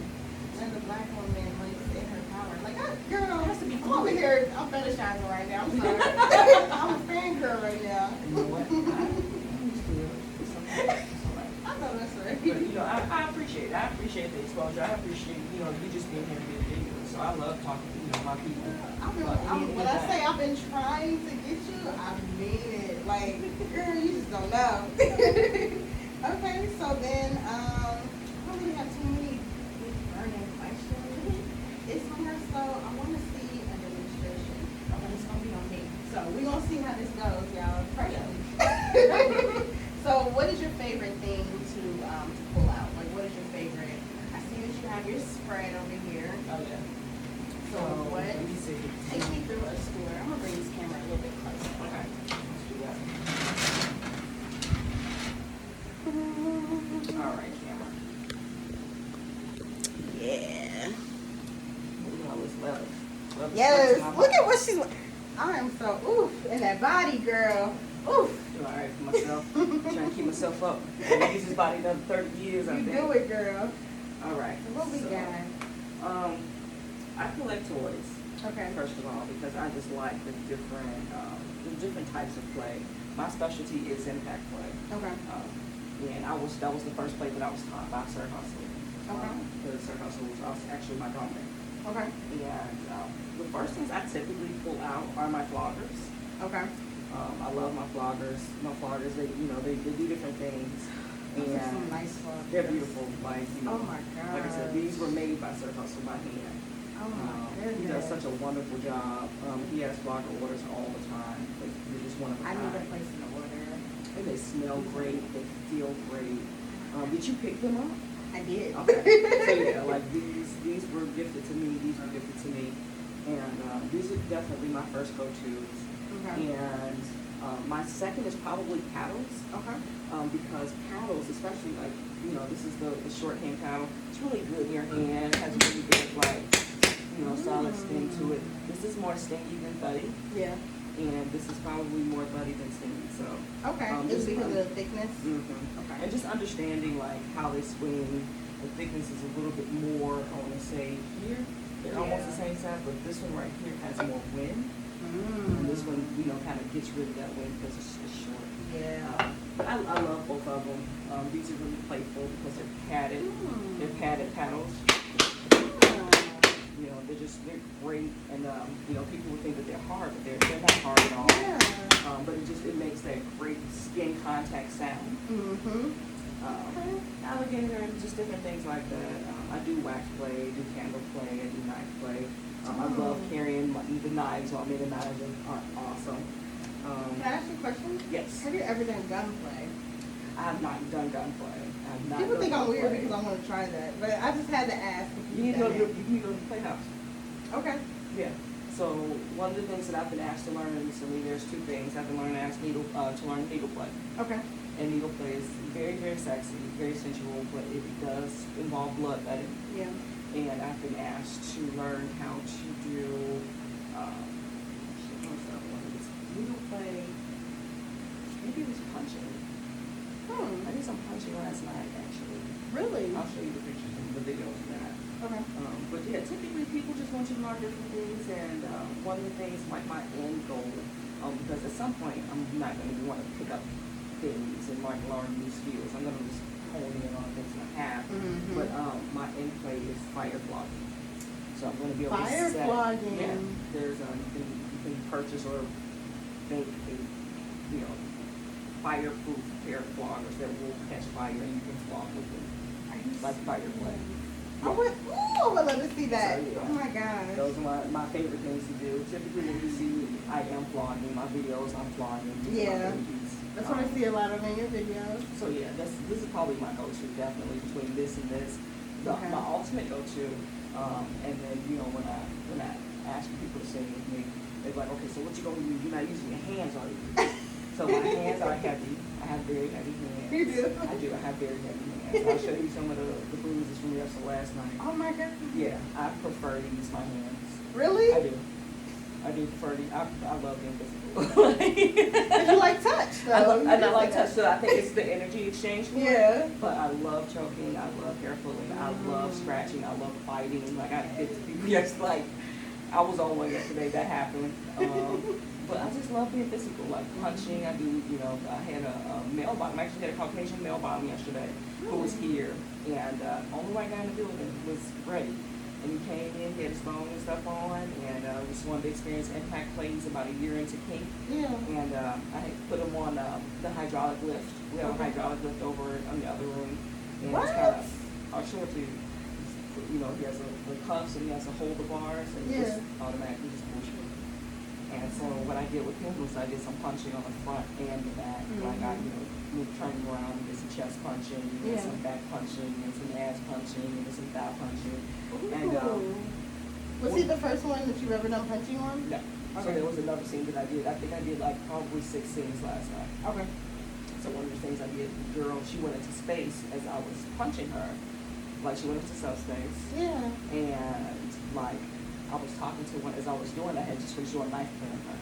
And the black woman, like, in her power. Like, girl, It has to be I'm over here, I'm fetishizing right now. I'm sorry. I'm a fangirl right now. You know what? I'm used to it. It's okay. It's all right. I know that's right. But you know, I appreciate it. I appreciate the exposure. I appreciate, you know, you just being here and being genuine. So I love talking to, you know, my people. When I say I've been trying to get you, I mean it. Like, girl, you just don't know. Okay, so then, I don't really have too many big burning questions. It's more so, I want to see a demonstration. Okay, it's going to be on me. So we're going to see how this goes, y'all. So what is your favorite thing to pull out? Like, what is your favorite? I see that you have your spread over here. Oh, yeah. So what? Let me see. Take me through a square. I'm gonna bring this camera a little bit closer. Okay. Let's do that. All right, camera. Yeah. Look at all this leather. Leather Yes. stuck to my Look at body. what she's. I am so oof in that body, girl. Oof. Doing all right for myself. Trying to keep myself up. I've used this body another 30 years, I You think. do it, girl. All right. So what we got? I collect toys. Okay. First of all, because I just like the different types of play. My specialty is impact play. Okay. And that was the first play that I was taught by Sir Hustle. Okay. Because Sir Hustle was also actually my dominant. Okay. And the first things I typically pull out are my floggers. Okay. I love my floggers. My floggers, they do different things. Those are And some nice floggers. they're beautiful. Like, you know, Oh my god. like I said, these were made by Sir Hustle by hand. Oh my He goodness. does such a wonderful job. He has flogger orders all the time. They're just one of a I kind. need to place an order. And they smell great. They feel great. Did you pick them up? I did. Okay. So yeah, like these were gifted to me. These were gifted to me, and these are definitely my first go-tos. Okay. And my second is probably paddles. Okay. Because paddles, especially like, you know, this is the shorthand paddle. It's really good in your hand. It has a really good like, you know, solid sting to it. This is more stingy than buddy, Yeah. and this is probably more buddy than stingy. So Okay. just Is it because of the thickness? Okay. And just understanding like how they swing. The thickness is a little bit more. I want to say here, they're almost the same size, but this one right here has more wind. And this one, you know, kind of gets rid of that wind because it's short. Yeah. I love both of them. These are really playful because they're padded. They're padded paddles. You know, they're great, and you know, people would think that they're hard, but they're not hard at all. Yeah. But it makes that great skin contact sound. Alligator and just different things like that. I do wax play, do candle play, I do knife play. I love carrying the knives on me. The knives are awesome. Can I ask you a question? Yes. Have you ever done gunplay? I have not done gunplay. I have not People done think I'm weird gunplay. because I want to try that, but I just had to ask. You need to go to the playhouse. Okay. Yeah. So one of the things that I've been asked to learn recently, there's two things. I've been learning to learn needle play. Okay. And needle play is very, very sexy, very sensual, but it does involve bloodletting. Yeah. and I've been asked to learn how to do, what's that one? It was needle play, maybe it was punching. I did some punching last night, actually. Really? I'll show you the pictures and the videos of that. Okay. But yeah, typically people just want you to learn different things, and one of the things, like my end goal, because at some point I'm not going to want to pick up things and like learn new skills. I'm going to just hone in on things I have. But my end play is fire flogging. So I'm going to be able to set. Fire flogging. Yeah, there's you can purchase or make a, you know, fireproof pair of floggers that will catch fire and you can flog with them. Like fire play. I would love to see that. So, yeah. Oh my gosh. Those are my favorite things to do. Typically when you see me, I am flogging. My videos, I'm flogging. Yeah. That's what I see a lot of in your videos. So yeah, this is probably my go-to, definitely, between this and this. Okay. My ultimate go-to, and then, you know, when I ask people to sing with me, they're like, okay, so what you gonna use? You're not using your hands, are you? So my hands are heavy. I have very heavy hands. You do? I do. I have very heavy hands. I'll show you some of the bruises from last night. Oh my god. Yeah, I prefer to use my hands. Really? I do. I do prefer to. I love being physical. But you like touch, though. I like touch, so I think it's the energy exchange for Yeah. it. But I love choking. I love hair pulling. I love scratching. I love fighting. Like I get to be just like I was on one yesterday. That happened. But I just love being physical, like punching. I do, you know, I had a male bottom. I actually had a Caucasian male bottom yesterday who was here, and only white guy in the building was ready. And he came in, he had his phone and stuff on, and just wanted to experience impact plays about a year into Kink. Yeah. And I had put him on the hydraulic lift. We have a hydraulic lift over in the other room. And What? it's kind of, I'll show it to you. You know, he has the cuffs and he has to hold the bars, and just automatically just push it. And so what I did with him was I did some punching on the front and the back. Like I, you know, moved turning around and did some chest punching, and some back punching, and some ass punching, and some thigh punching. And was he the first one that you've ever done punching on? no. So there was another scene that I did. I think I did like probably 6 scenes last night. Okay. So one of the things I did, the girl, she went into space as I was punching her. Like she went into subspace. Yeah. And like I was talking to one as I was doing. I had just finished doing knife play on her,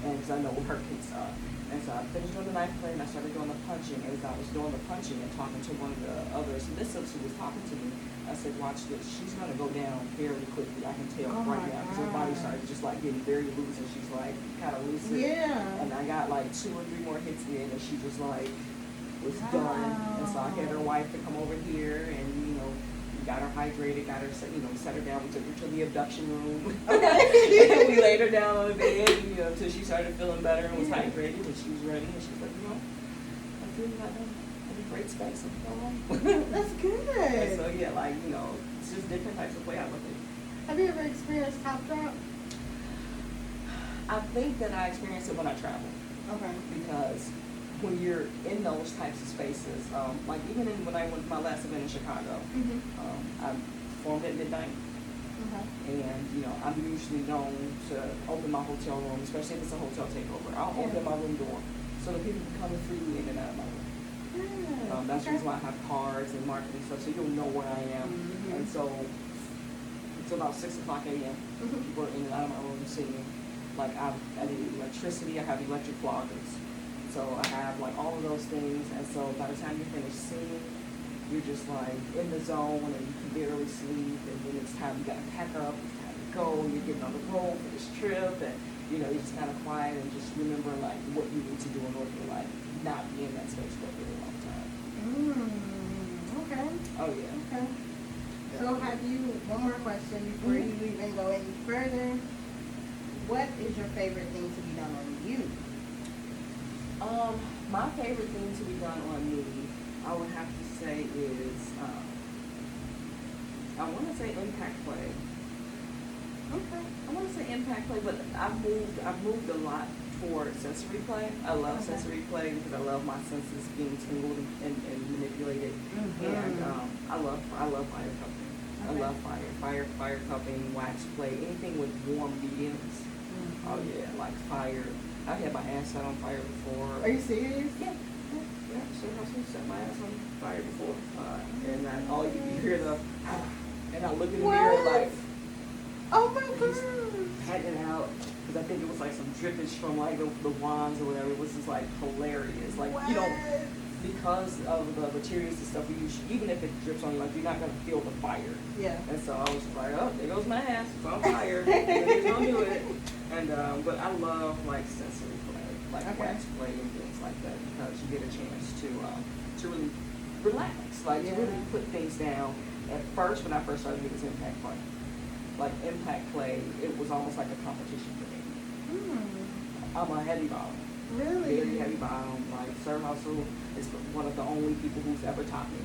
and because I know what her kinks are. And so I finished doing the knife play, and I started doing the punching. As I was doing the punching and talking to one of the other submissives who was talking to me, I said, "Watch this. She's gonna go down very quickly. I can tell right now because her body started just like getting very loose, and she's like kind of loose. Yeah. And I got like 2 or 3 more hits in, and she just like was done. And so I had her wife to come over here, and you know. Got her hydrated, got her, you know, set her down. We took her to the abduction room. Okay. And we laid her down on the bed, you know, until she started feeling better and was hydrated, and she was ready. And she was like, you know, I feel like I'm in a great space. I'm all right. That's good. And so yeah, like you know, it's just different types of play I look at. Have you ever experienced top drop? I think that I experienced it when I traveled. Okay. Because when you're in those types of spaces, like even when I went to my last event in Chicago, I performed at midnight. And you know, I'm usually known to open my hotel room, especially if it's a hotel takeover. I'll open my room door so that people can come freely in and out of my room. That's the reason why I have cards and marketing stuff, so you'll know where I am. And so it's about 6 o'clock a.m. People are in and out of my room singing. Like I need electricity, I have electric floggers. So I have like all of those things, and so by the time you finish singing, you're just like in the zone and you can barely sleep, and then it's time you gotta pack up, it's time to go, and you're getting on the road for this trip, and you know, you're just kind of quiet and just remember like what you need to do in order to like not be in that space for a really long time. Okay. Oh yeah. Okay. So have you, one more question before you even go any further, what is your favorite thing to be done on you? My favorite thing to be done on me, I would have to say is, I want to say impact play. Okay. I want to say impact play, but I've moved a lot toward sensory play. I love sensory play because I love my senses being tingled and manipulated. And I love fire cupping. I love fire cupping, wax play, anything with warm mediums. Oh yeah, like fire. I've had my ass set on fire before. Are you serious? Yeah. So I've set my ass on fire before. And all you hear the And I look in the mirror like, oh my he's god. patting it out. Because I think it was like some drippage from like the wands or whatever. It was just like hilarious. Like, you know, because of the materials and stuff we use, even if it drips on you, like, you're not going to feel the fire. Yeah. And so I was just like, oh, there goes my ass. It's on fire. Nobody's going to do it. And, but I love, like, sensory play, like wax play and things like that, because you get a chance to really relax, like, to really put things down. At first, when I first started, it was impact play. Like, impact play, it was almost like a competition for me. I'm a heavy bottom. Really? Very heavy bottom. Like, Sir Hustle is one of the only people who's ever taught me.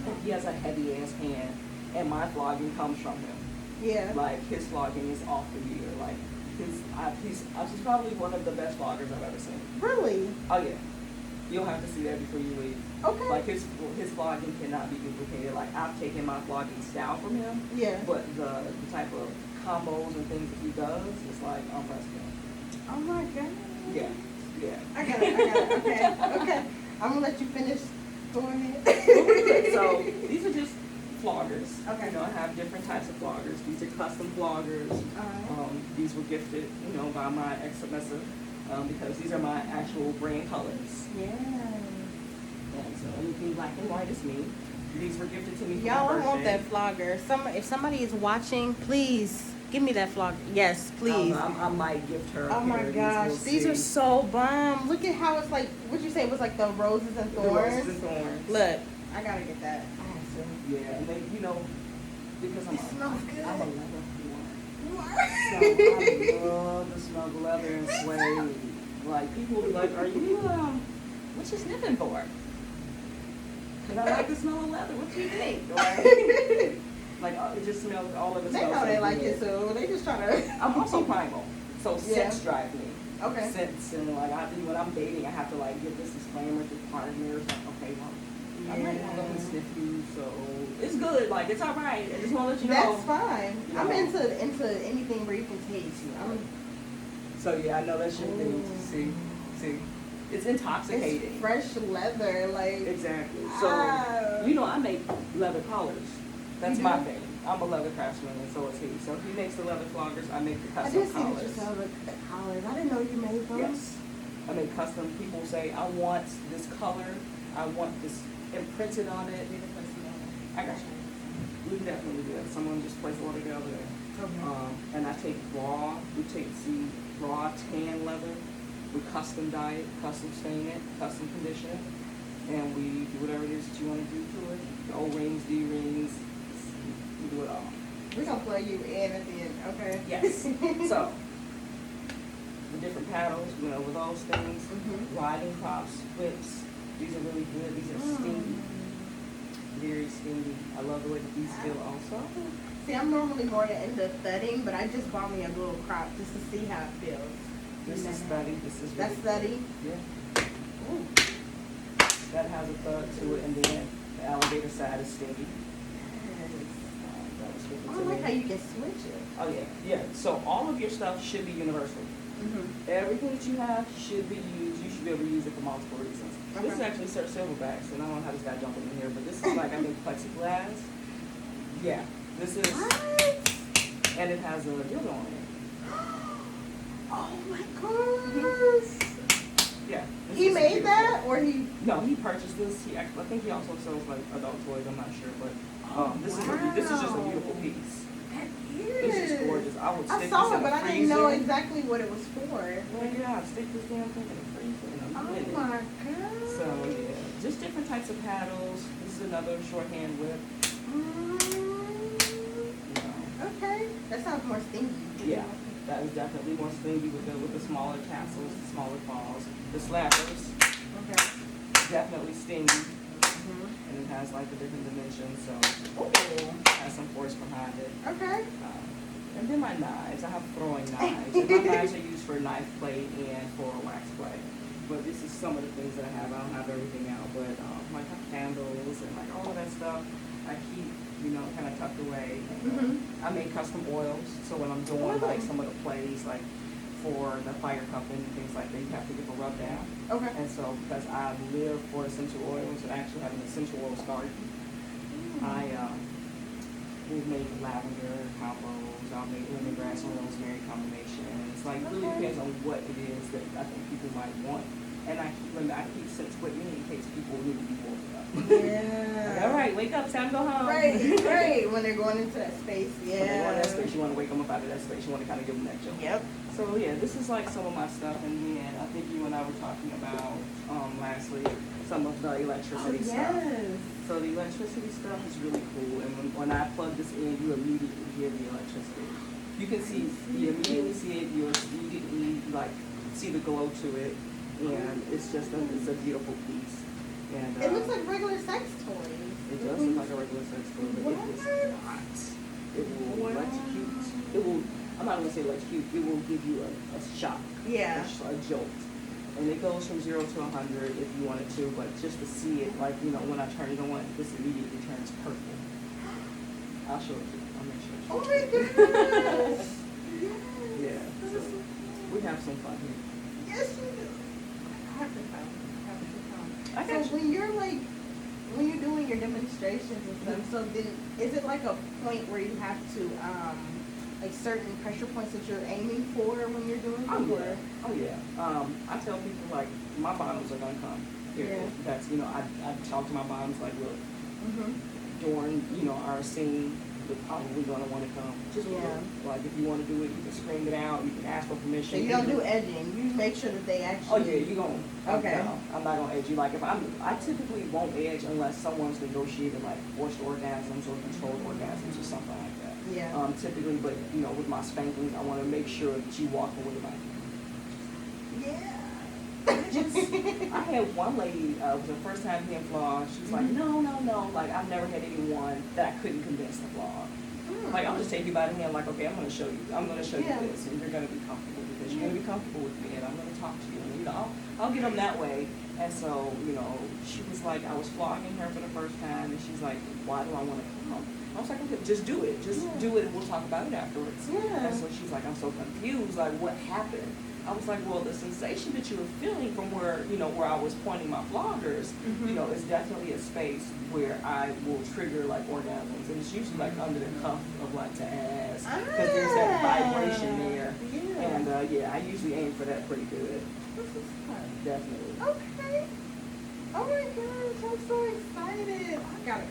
And he has a heavy ass hand, and my flogging comes from him. Yeah. Like, his flogging is off the meter. Like, he's probably one of the best floggers I've ever seen. Really? Oh yeah. You'll have to see that before you leave. Okay. Like, his flogging cannot be duplicated. Like, I've taken my flogging style from him. Yeah. But the type of combos and things that he does is like unprecedented. Oh my god. Yeah. Yeah. I got it. Okay. I'm gonna let you finish. Go ahead. So these are just floggers. Okay. You know, I have different types of floggers. These are custom floggers. These were gifted, you know, by my ex-submissive, because these are my actual brand colors. Yeah. And so anything black and white is me. These were gifted to me for Y'all, my I birthday. want that flogger. If somebody is watching, please give me that flogger. Yes, please. I might gift her. Oh my gosh, these are so bomb. Look at how it's like. What'd you say? It was like the roses and The thorns. roses and thorns. Look, I gotta get that. Awesome. Yeah, and they, you know, because I'm It smells good. I'm a leather whore. So I love the smell of leather and suede. Like, people will be like, "Are you what you sniffing for?" Because I like the smell of leather. What you think? Like, it just smells. All of it They smells. know so they like good. it, so they just try to. I'm also primal, so scents drive me. Okay. Scents, and like when I'm dating, I have to like give this disclaimer to partners. Like, okay, well, I'm not gonna look and sniff you, so it's good. Like, it's all right. I just want to let you know. That's fine. You I'm know. into anything where you can taste. So yeah, I know that's your thing. See, it's intoxicating. It's fresh leather, like. Exactly. So you know, I make leather collars. That's You my do? thing. I'm a leather craftsman, and so is he. So he makes the leather floggers. I make the I custom did see that you collars. sell the collars. I didn't know you made those. Yes. I make custom. People say, I want this color. I want this imprinted on it. I got you. We can definitely do that. Someone just place a order together. Okay. And I take raw tan leather. We custom dye it, custom stain it, custom condition it. And we do whatever it is that you want to do to it. The O-rings, D-rings, we do it all. We're gonna plug you in at the end, okay? Yes. So, the different paddles, we went over those things. Riding crops, whips, these are really good. These are stingy. Very stingy. I love the way that these feel also. See, I'm normally more into thudding, but I just bought me a little crop just to see how it feels. This is thuddy. This is really That's thuddy? Yeah. Ooh. That has a thud to it, and then the alligator side is stingy. That was I to like me. how you can switch it. Oh yeah, yeah. So all of your stuff should be universal. Everything that you have should be used. You should be able to use it for multiple reasons. This is actually Sir Silverbacks, and I don't know how this guy jumping in here, but this is like, I mean, plexiglass. Yeah, this is, What? and it has a dildo on it. Oh my gosh. Yeah. this He is made beautiful. that, or he? No, he purchased this. I think he also sells like adult toys. I'm not sure, but this is just a beautiful piece. That This is is. gorgeous. I would stick I saw this it, in but the I freezer. didn't know exactly what it was for. Well, yeah, stick this damn thing in the freezer and I'm Oh with it. my god. So yeah, just different types of paddles. This is another shorthand whip. You know. Okay, that sounds more stingy. Yeah, that is definitely more stingy with the smaller tassels, the smaller paws. The slappers, Okay. definitely stingy. And it has like the different dimensions, so it has some force behind it. Okay. And then my knives, I have throwing knives. And my knives are used for knife play and for wax play. But this is some of the things that I have. I don't have everything out, but like candles and like all of that stuff, I keep, you know, kind of tucked away. And, I make custom oils, so when I'm doing like some of the plays, like for the fire cupping and things like that, you have to give a rub down. Okay. And so because I live for essential oils and actually have an essential oils garden, I We've made lavender combos. I'll make lemongrass and rosemary combinations. Like, really depends on what it is that I think people might want. And I keep scents with me in case people need to be woken up. Yeah. Like, all right, wake up, time to go home. Right. When they're going into that space, yeah. When they go in that space, you want to wake them up out of that space. You want to kind of give them that jolt. Yep. So yeah, this is like some of my stuff, and then I think you and I were talking about lastly some of the electricity stuff. So the electricity stuff is really cool, and when I plug this in, you immediately hear the electricity. You can see, you immediately see it. You immediately like see the glow to it, and it's a beautiful piece. And It looks like regular sex toys. it does look like a regular sex toy, but it is not. It will electrocute. It will. I'm not gonna say electrocute. It will give you a shock. Yeah. A jolt. And it goes from 0 to 100 if you wanted to, but just to see it, like, you know, when I turn it on, this immediately turns purple. I'll show it to you. I'll make sure. Oh my goodness. Yeah. So we have some fun here. Yes, you do. I have to come. I got So when you're doing your demonstrations and stuff, so then is it like a point where you have to like certain pressure points that you're aiming for when you're doing it? Oh yeah. I tell people like my bottoms are gonna come. Period. Yeah. That's I talk to my bottoms like, look, Mm-hmm. during our scene, they're probably gonna want to come. Just do it. Like if you want to do it, you can scream it out. You can ask for permission. So you don't do edging. You make sure that they actually. Oh yeah, you gonna. Okay. I'm not gonna edge you. Like if I typically won't edge unless someone's negotiated like forced orgasms or controlled orgasms or something like that. Yeah. Typically, but you know, with my spankings, I want to make sure that you walk away like. Yeah. I had one lady, it was her first time being flogged. She's like, no. Like, I've never had anyone that I couldn't convince to flog. Like, I'll just take you by the hand, like, okay, I'm going to show you this, and you're going to be comfortable because you're going to be comfortable with me, and I'm going to talk to you. And, you know, I'll get them that way. And so, you know, she was like, I was flogging her for the first time, and she's like, why do I want to come? I was like, okay, just do it. Just do it, and we'll talk about it afterwards. Yeah. And so she's like, I'm so confused. Like, what happened? I was like, well, the sensation that you were feeling from where I was pointing my floggers, you know, is definitely a space where I will trigger like orgasms, and it's usually like under the cuff of like the ass, because there's that vibration there, and I usually aim for that pretty good. Definitely. Okay. Oh my gosh, I'm so excited. I got it.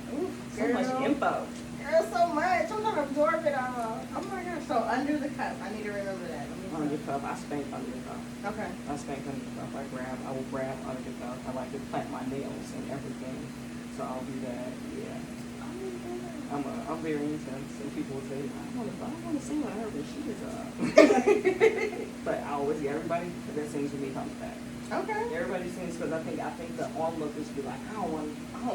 So much info. Girl, so much. I'm gonna absorb it all. Oh my gosh. So under the cuff, I need to remember that. Under the cuff, I spank under the cuff. Okay. I spank under the cuff. I will grab under the cuff. I like to plant my nails and everything, so I'll do that. Yeah. I'm very intense, and people will say, I want to sing with her, but she is But I always everybody that sings with me comes back. Okay. Everybody sings because I think the onlookers be like, I don't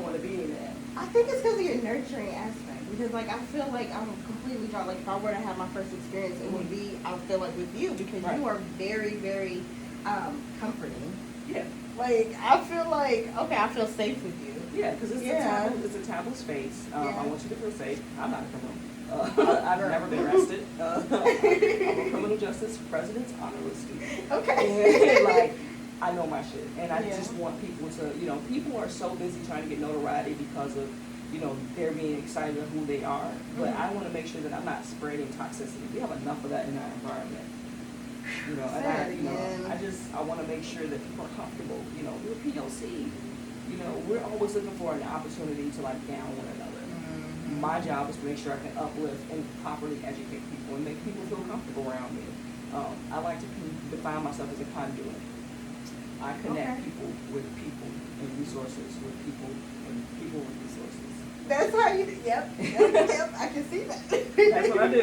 want to be in that. I think it's because of your nurturing aspect. Because like I feel like I'm completely drawn. Like if I were to have my first experience, it would be I feel like with you because you are very, very comforting. Yeah. Like I feel like I feel safe with you. Yeah, because it's a taboo space. I want you to feel safe. I'm not a criminal. I've never been arrested. I'm a criminal justice president's honorary student. Okay. Like, I know my shit. And I just want people to, people are so busy trying to get notoriety because of, they're being excited of who they are. But I want to make sure that I'm not spreading toxicity. We have enough of that in our environment. I want to make sure that people are comfortable. We're POC. We're always looking for an opportunity to like down one another. My job is to make sure I can uplift and properly educate people and make people feel comfortable around me. I like to define myself as a conduit. I connect people and resources with people and people with resources. That's how you do. Yep, I can see that. That's what I do.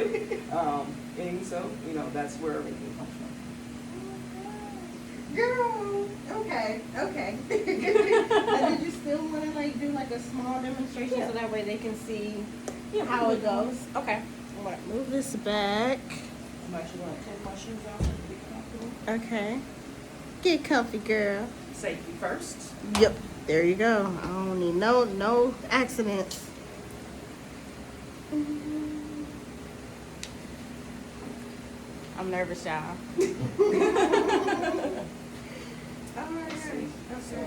And so, that's where everything comes from. Girl, okay. Now, did you still want to like do like a small demonstration so that way they can see how it goes? Okay. I'm going to move this back. I'm actually going to take my shoes off and be comfortable. Okay. Get comfy, girl. Safety first. Yep. There you go. I don't need no accidents. I'm nervous, y'all. Oh my gosh. So,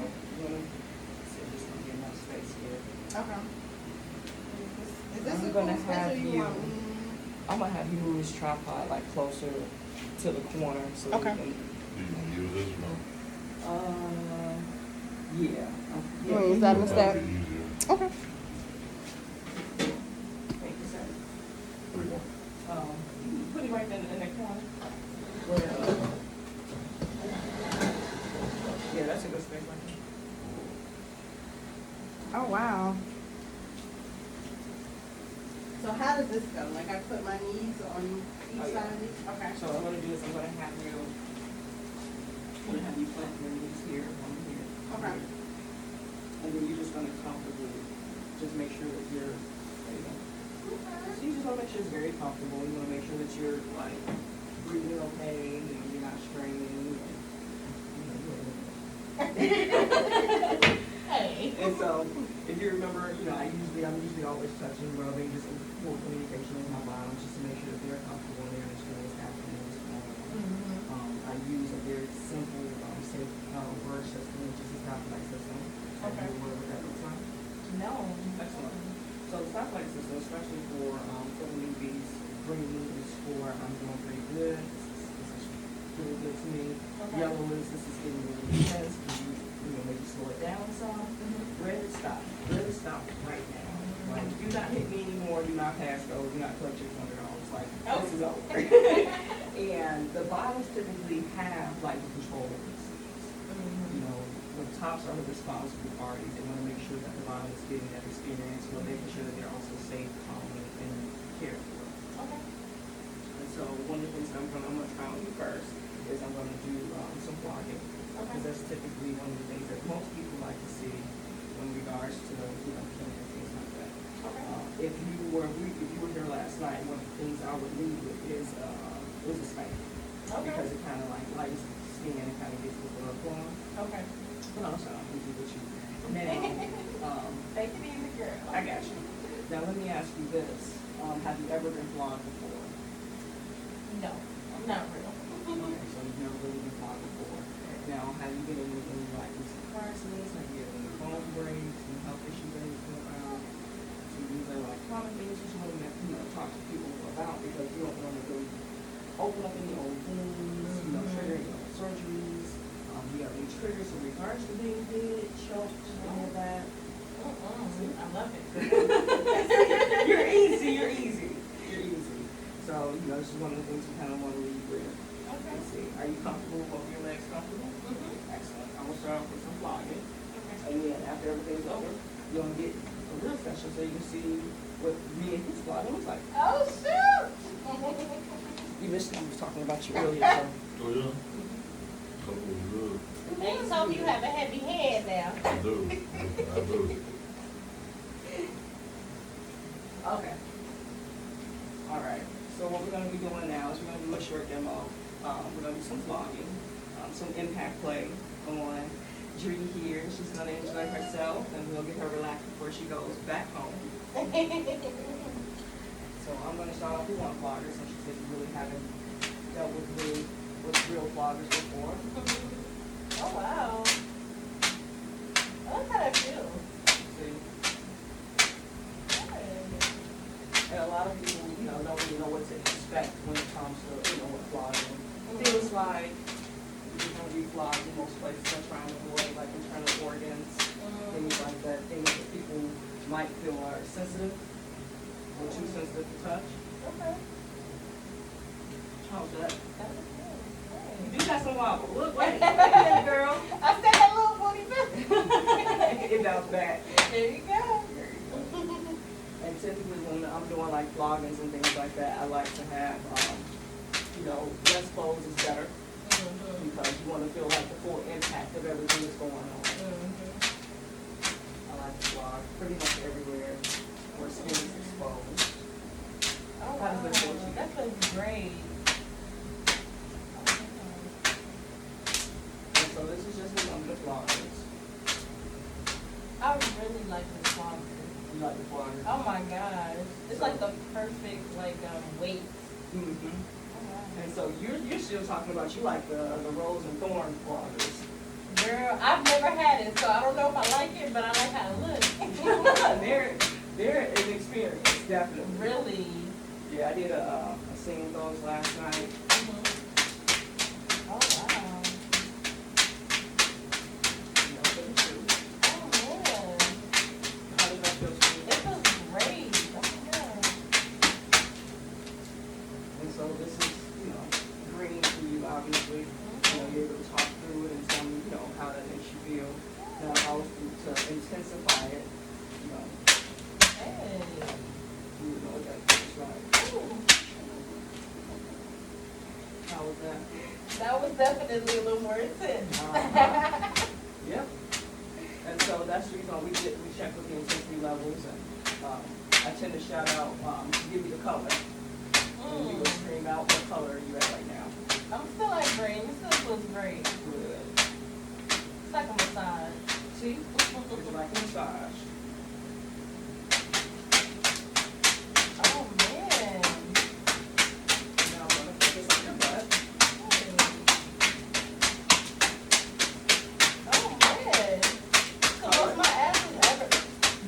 just gonna get enough space here. Okay. Is this I'm a gonna cool space have or you he moved his tripod like closer to the corner so Okay. he can. Do you want to use this or no? Yeah. Is that in the It'll stack? probably be easier. Okay. Thank you, sir. What do you want? Put it right in that corner. Where, yeah, that's a good space right there. Oh, wow. So how does this go? Like I put my knees on each Oh, yeah. side of these? Okay. So what I'm gonna do is I'm gonna have you plant your knees here, one here. Okay. And then you're just gonna comfortably, just make sure that you're, there you go. So you just wanna make sure it's very comfortable. You wanna make sure that you're like breathing okay, you know, you're not straining. Hey. And so, if you remember, you know, I'm usually always touching, rubbing, just full communication with my bottom, just to make sure that they're comfortable and they understand what's happening, what's going on. I use a very simple, safe word system, which is a stoplight system. Okay. Have you aware of what that looks like? No. Excellent. So the stoplight system, especially for the newbies, green is for I'm doing pretty good. This is really good to me. Okay. Yellow is this is getting really intense. Can you maybe slow it down some? Red is stop. Red is stop right now. Like do not hit me anymore. Do not pass go. Do not touch your $100. Like this is over. And the bottoms typically have like the control of the seats. You know, the tops are the responsible parties. They want to make sure that the bottom is getting that experience, while making sure that they're also safe, calm, and cared for. Okay. And so one of the things I'm gonna try on you first is I'm gonna do some flogging, because that's typically one of the things that most people like to see in regards to kink and things like that. If you were here last night, one of the things I would lead with is a spank, because it kind of like lightens the skin and kind of gets the blood flowing. Okay. But also, I'm easy with you. Now, Take it easy, girl. I got you. Now let me ask you this: have you ever been flogged before? No, not real. Okay, so you've never really been flogged before. Now, have you been in any like recent car accidents? Have you had any bone breaks, any health issues that you've been around? So these are like common things that you want to talk to people about, because you don't want to really open up any old wounds, trigger any old surgeries. Do you have any triggers in regards to being hit, choked, any of that? I love it. You're easy. So, this is one of the things we kind of want to leave with. Okay. Let's see. Are you comfortable? Both your legs comfortable? Excellent. I'm going to start off with some flogging. And then after everything's over, you're going to get a real session so you can see what me and his flogging looks like. Oh, shoot! You missed it. I was talking about you earlier. So. Oh, yeah? Couple is good. Hey, you told me you have a heavy head now. I do. I do. Okay. All right. So what we're going to be doing now is we're going to do a short demo. We're going to do some vlogging, some impact play on Dree here. She's going to enjoy herself, and we'll get her relaxed before she goes back home. So I'm going to start off with one flogger, since she said you really haven't dealt with real floggers before. Oh, wow. I like how that feels. See? And a lot of people, don't really know what to expect when it comes to, what flogging feels like. You're going to be flogged in most places are trying to avoid, like internal organs, things like that, things that people might feel are sensitive or too sensitive to touch. Okay. How's that? That was good. You do got some wobble. Look, wait, girl. I said that little booty back. It bounced back. There you go. There you go. And typically when I'm doing like vloggings and things like that, I like to have, less clothes is better, because you want to feel like the full impact of everything that's going on. I like to vlog pretty much everywhere where skin is exposed. Oh, How does that feel to you? that feels great. And so this is just one of the vloggers. I really like this flogger. You like the vlogger? Oh my gosh. It's like the perfect weight. Mm-hmm. Oh, wow. And so you're still talking about you like the rose and thorn vloggers. Girl, I've never had it, so I don't know if I like it, but I like how it looks. They're an experience, definitely. Really? Yeah, I did a seen those last night. Oh, wow. You know, for the truth. Oh, man. How does that feel to you? It feels great. Oh, yeah. And so this is, you know, green for you, obviously. You know, you're able to talk through it and tell me, you know, how that makes you feel. Now, if I was to intensify it, you know, Hey. you would know what that feels like. Ooh. How was that? That was definitely a little more intense. Yep. And so that's the reason why we check with the intensity levels, and I tend to shout out, give you the color. And you will scream out what color are you at right now. I'm still at green. It still feels great. Good. It's like a massage. See? It's like a massage. Oh, man. Now I'm gonna focus on your butt. Oh, man. So what's my ass is ever?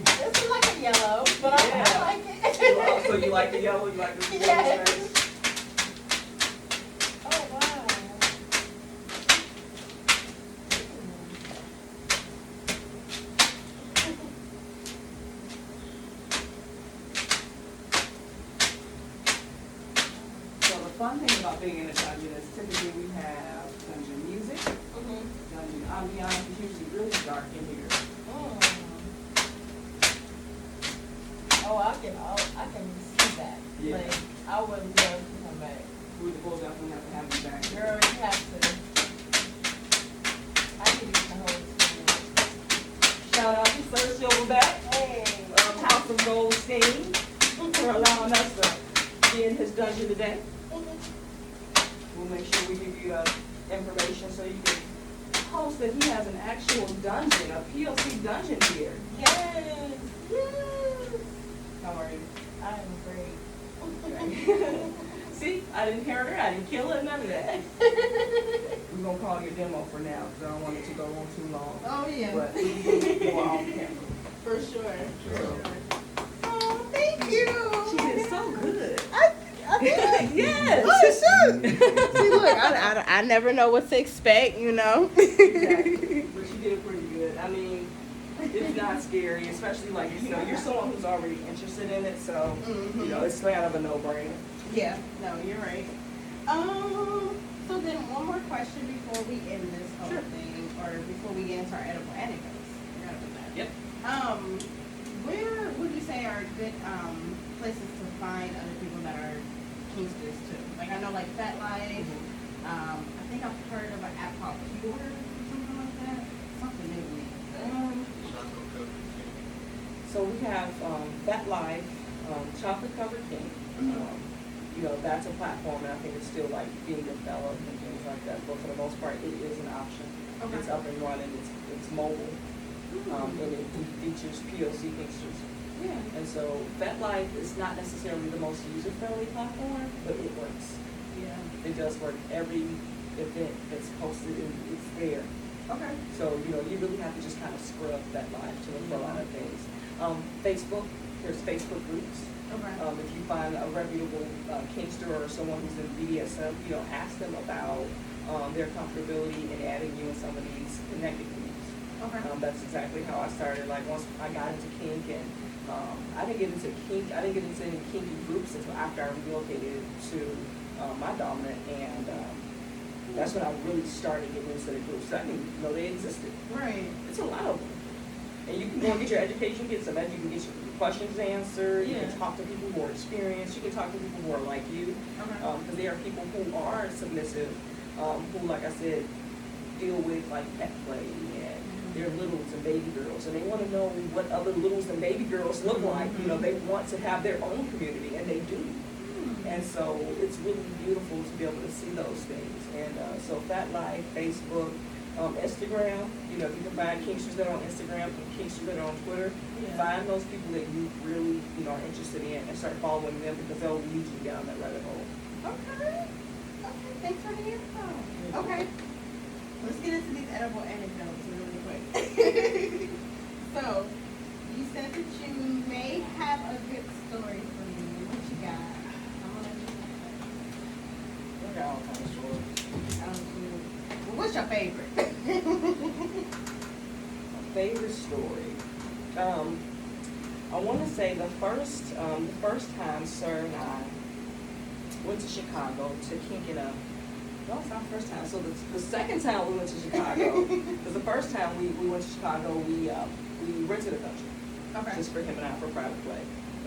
This is like a yellow, but I like it. So you like the yellow? You like the Yes. space? Oh, wow. So the fun thing about being in a dungeon is typically we have dungeon music, dungeon ambiance. It's usually really dark in here. Oh, I can see that. Yeah. Like, I would love to come back. We will definitely have to have you back. Girl, you have to. I can use the whole experience. Shout out to Sir Silverback, Hey. House of Goldstein, for allowing us to be in his dungeon today. We'll make sure we give you information so you can post that he has an actual dungeon, a PLC dungeon here. Yes. Yes. How are you? I am great. Okay. See, I didn't hurt her, I didn't kill her, none of that. We're gonna call your demo for now because I don't want it to go on too long. Oh, yeah. But we can go off camera. For sure. Sure. Oh, thank you. She did so good. I did. Yes. Oh, shoot. See, look, I never know what to expect, you know. Exactly. But she did pretty good. I mean, it's not scary, especially like, you know, you're someone who's already interested in it, so, you know, it's kind of a no-brainer. Yeah, no, you're right. So then one more question before we end this whole Sure. thing, or before we get into our edible anecdotes. Forgot about that. Yep. Where would you say are good places to find other people that are kinksters too? Like I know like Fat Life. I think I've heard of an app called Pure or something like that. Something new to me. So we have Fat Life, Chocolate Covered Kink. You know, that's a platform, and I think it's still like being developed and things like that. But for the most part, it is an option. Okay. It's up and running. It's mobile, and it features POC kinksters. Yeah. And so Fat Life is not necessarily the most user-friendly platform, but it works. Yeah. It does work. Every event that's posted, it's there. Okay. So, you know, you really have to just kind of scrub Fat Life to look for a lot of things. Facebook, there's Facebook groups. Okay. If you find a reputable kinkster or someone who's in BDSM, you know, ask them about their comfortability in adding you in some of these connected groups. Okay. That's exactly how I started. Like once I got into kink, and I didn't get into kink. I didn't get into any kinky groups until after I relocated to my dominant, and that's when I really started getting into the groups. I didn't even know they existed. Right. It's a lot of them. And you can go and get your education, get some you can get your questions answered, you can Yeah. talk to people who are experienced, you can talk to people who are like you. Okay. Because there are people who are submissive, who, like I said, deal with like pet play and their littles and baby girls, and they want to know what other littles and baby girls look like. You know, they want to have their own community, and they do. And so it's really beautiful to be able to see those things. And so Fat Life, Facebook, Instagram, you know, if you can find kinksters that are on Instagram and kinksters that are on Twitter, Yeah. find those people that you really, you know, are interested in and start following them because they'll lead you down that rabbit hole. Okay. Okay. Thanks for the info. Okay. Let's get into these edible anecdotes really quick. So, you said that you may have a good story for me. What you got? I'm gonna let you know. favorite? Favorite story. I want to say the first time Sir and I went to Chicago to Kink in a. No, it's not the first time. So the second time we went to Chicago, because the first time we went to Chicago, we rented a dungeon. Okay. Just for him and I for private play,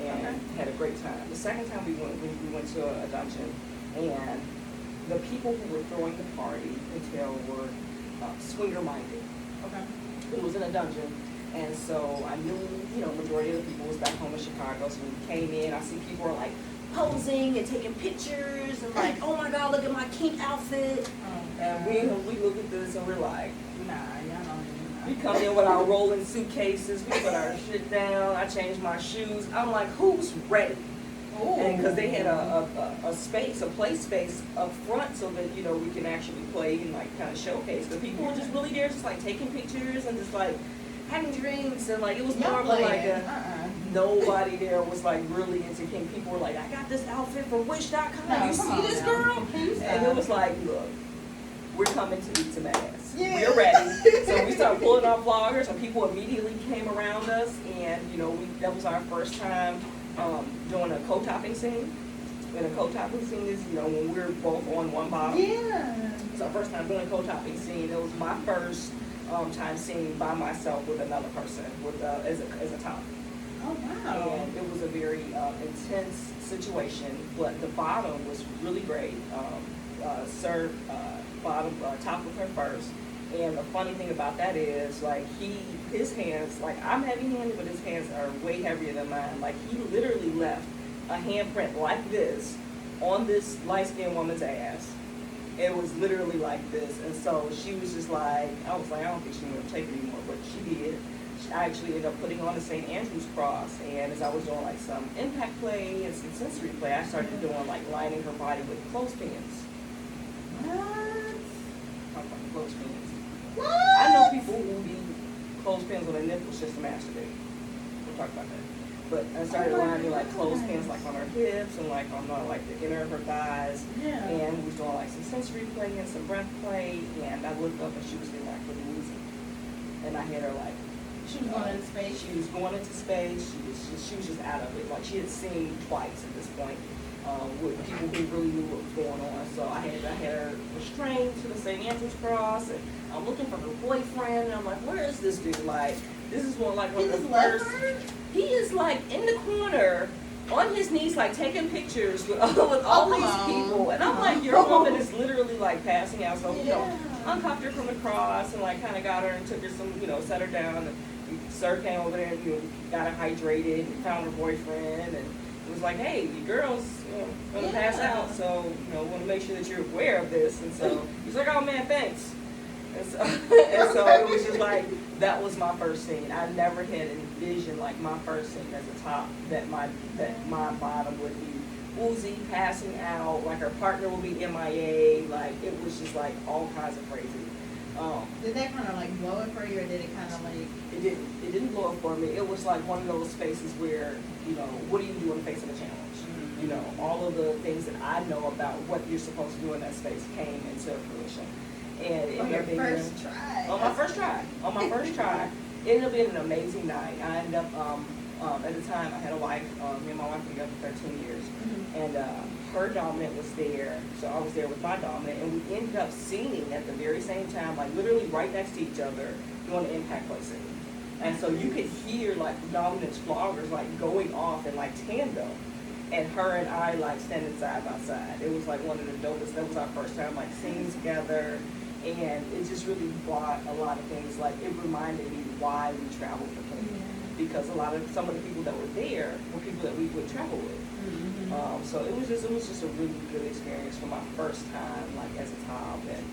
and had a great time. The second time we went to a dungeon, and the people who were throwing the party, you can tell, were swinger minded. Okay. It was in a dungeon, and so I knew, majority of the people was back home in Chicago. So when we came in, I see people are like posing and taking pictures and like, oh my God, look at my Kink outfit. And we look at this and we're like, Nah, y'all don't we come in with our rolling suitcases, we put our shit down, I changed my shoes. I'm like, who's ready? And because they had a play space up front so that, we can actually play and like kind of showcase. The people were just really there, just like taking pictures and just like having drinks, and like it was more of like nobody there was like really into Kink. People were like, I got this outfit from Wish.com. You see this girl? And it was like, look, we're coming to beat some ass. Yeah. We're ready. So we started pulling our vloggers, and people immediately came around us, and that was our first time doing a co-topping scene. And a co-topping scene is, when we're both on one bottom. Yeah. It's our first time doing a co-topping scene. It was my first time seeing by myself with another person as a top. Oh wow. And it was a very intense situation, but the bottom was really great. Sir top with her first, and the funny thing about that is like his hands, like I'm heavy-handed, but his hands are way heavier than mine. Like he literally left a handprint like this on this light-skinned woman's ass. It was literally like this, and so she was just like, I was like, I don't think she would take it anymore, but she did. I actually ended up putting on a St. Andrew's cross, and as I was doing like some impact play and some sensory play, I started doing like lining her body with clothespins. What? Talk about clothespins. What? I know people who need clothespins on their nipples just to masturbate. We'll talk about that. But I started lining like clothespins like on her hips and like on the inner of her thighs. Yeah. And we was doing like some sensory play and some breath play, and I looked up and she was getting like really woozy. And I had her like, She was going into space. She was going into space. She was just out of it. Like she had seen twice at this point with people who really knew what was going on. So I had her restrained to the St. Andrew's cross, and I'm looking for her boyfriend. And I'm like, where is this dude? Like this is one of the first. He is like in the corner on his knees, like taking pictures with all these people. And I'm like, your woman is literally like passing out. So uncuffed her from the cross and like kind of got her and took her some, set her down. And Sir came over there and got her hydrated and found her boyfriend, and it was like, hey, your girl's gonna pass out, so want to make sure that you're aware of this. And so he's like, oh man, thanks. And so it was just like, that was my first scene. I never had envisioned like my first scene as a top that my bottom would be woozy, passing out, like her partner would be MIA, like it was just like all kinds of crazy. Did that kind of like blow it for you, or did it kind of like? It didn't blow up for me. It was like one of those spaces where, what do you do in the face of a challenge? All of the things that I know about what you're supposed to do in that space came into fruition. And it ended up being first try. On my first try. It ended up being an amazing night. I ended up, at the time I had a wife, me and my wife were together for 13 years. And her dominant was there, so I was there with my dominant, and we ended up singing at the very same time, like literally right next to each other, doing the impact play scene. And so you could hear like dominant's floggers like going off in like tandem, and her and I like standing side by side. It was like one of the dopest. That was our first time like singing together, and it just really brought a lot of things. Like it reminded me why we traveled for Kink, because some of the people that were there were people that we would travel with. So it was just a really good experience for my first time like as a top, and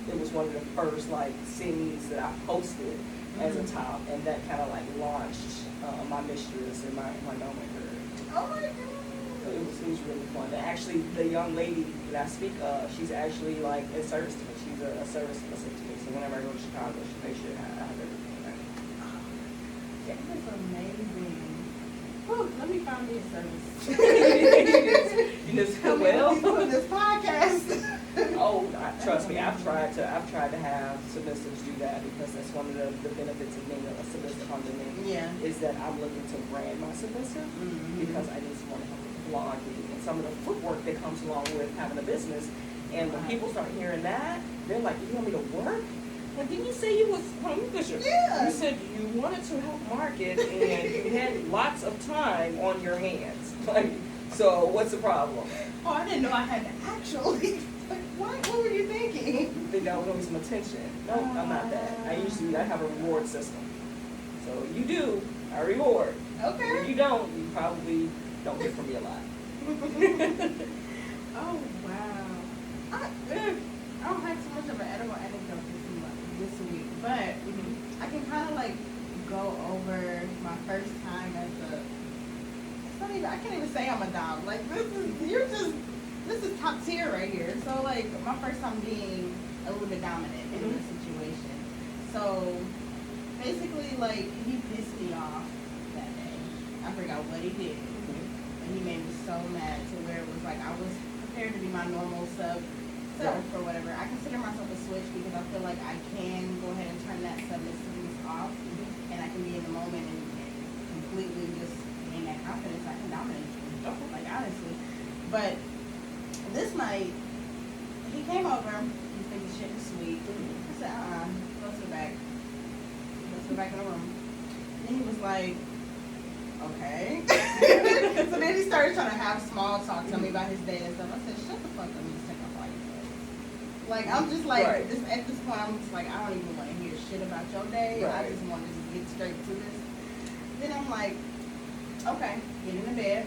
it was one of the first like scenes that I posted as a top, and that kind of like launched my mistress and my dominant career. Oh my god! So it was really fun. And actually, the young lady that I speak of, she's actually like a service to me. She's a service submissive to me. So whenever I go to Chicago, she makes sure I have everything ready. Yeah, that's amazing. Whew, let me find me a service. You just well. This podcast. Oh Oh, trust me, I've tried to have submissives do that because that's one of the benefits of being a submissive under me. Yeah. Is that I'm looking to brand my submissive because I need someone to help with blogging and some of the footwork that comes along with having a business. And when people start hearing that, they're like, "You want me to work?" Like, didn't you say you was home bishop? Yeah. You said you wanted to help market and you had lots of time on your hands. Like, so what's the problem? Oh, I didn't know I had to actually. Like, what were you thinking? They don't want me some attention. No, I'm not that. I have a reward system. So you do, I reward. Okay. If you don't, you probably don't hear from me a lot. Oh, wow. I don't have too much of an edible anecdote this week, but I can kind of like go over my first time as it's not even, I can't even say I'm a dom. Like, this is top tier right here. So, like, my first time being a little bit dominant in the situation. So, basically, like, he pissed me off that day. I forgot what he did. And he made me so mad to where it was like I was prepared to be my normal self or whatever. I consider myself a switch because I feel like I can go ahead and turn that submissiveness off and I can be in the moment and completely just gain that confidence. I can dominate you. Like, honestly. But this night, he came over, he thinking shit was sweet. I said, go to the back. Go to the back of the room. And then he was like, okay. So then he started trying to have small talk, tell me about his day and stuff. I said, shut the fuck up and just take off all your clothes. Like, I'm just like, at this point, I'm just like, I don't even want to hear shit about your day. I just want to just get straight to this. Then I'm like, okay, get in the bed.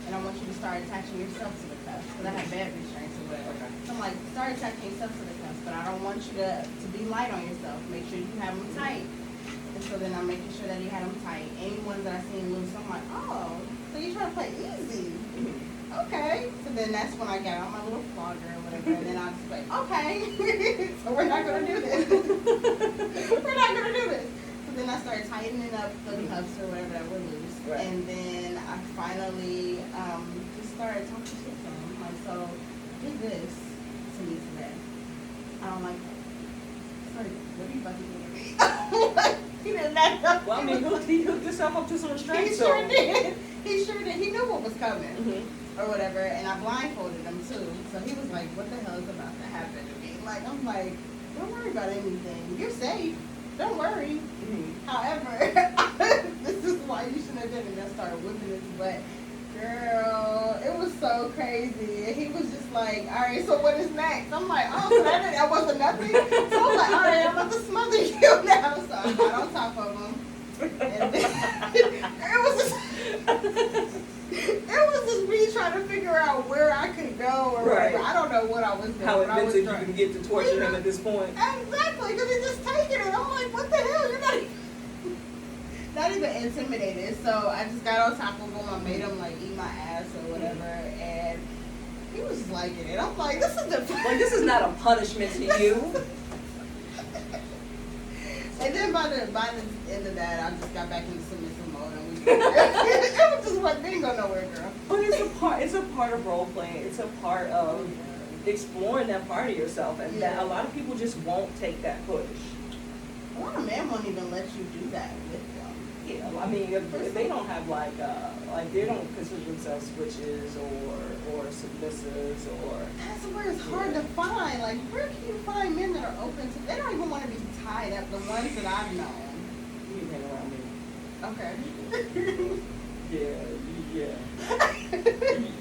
And I want you to start attaching yourself to the cuffs. Because I have bed restraints or whatever. So I'm like, start attaching yourself to the cuffs. But I don't want you to be light on yourself. Make sure you have them tight. And so then I'm making sure that he had them tight. Any ones that I seen loose, I'm like, oh, so you're trying to play easy. Okay. So then that's when I got out my little flogger or whatever. And then I was like, okay. So we're not going to do this. We're not going to do this. So then I started tightening up the cuffs or whatever that were loose. And then I finally just started talking shit to him. Like, so do this to me today. I don't like that. Sorry, what are you about to do to me? He didn't act up. Well, I mean, he hooked himself up to some restraints. He sure did. He sure did. He knew what was coming or whatever, and I blindfolded him too. So he was like, what the hell is about to happen to me? Like, I'm like, don't worry about anything. You're safe. Don't worry. However, this is why you shouldn't have done it. And I started whipping his butt. Girl, it was so crazy. And he was just like, all right, so what is next? I'm like, oh, so that wasn't nothing? So I'm like, all right, I'm about to smother you now. So I got on top of him. And then, it was just me trying to figure out where I could go or whatever. I don't know what I was doing. How inventive you can get to torture him at this point. Exactly, because he's just taking it. I'm like, what the hell? You're not even intimidated. So I just got on top of him. I made him like eat my ass or whatever, and he was just liking it. I'm like, this is not a punishment to you. And then by the end of that, I just got back into submissive mode, and it was just like, didn't go nowhere, girl. But it's a part of role playing. It's a part of exploring that part of yourself, and that a lot of people just won't take that push. A lot of men won't even let you do that with them. Yeah, I mean, if they don't have like they don't consider themselves switches or submissives or. That's where it's hard to find. Like, where can you find men that are open to? They don't even want to be tied up. The ones that I've known. You hang around me. Okay.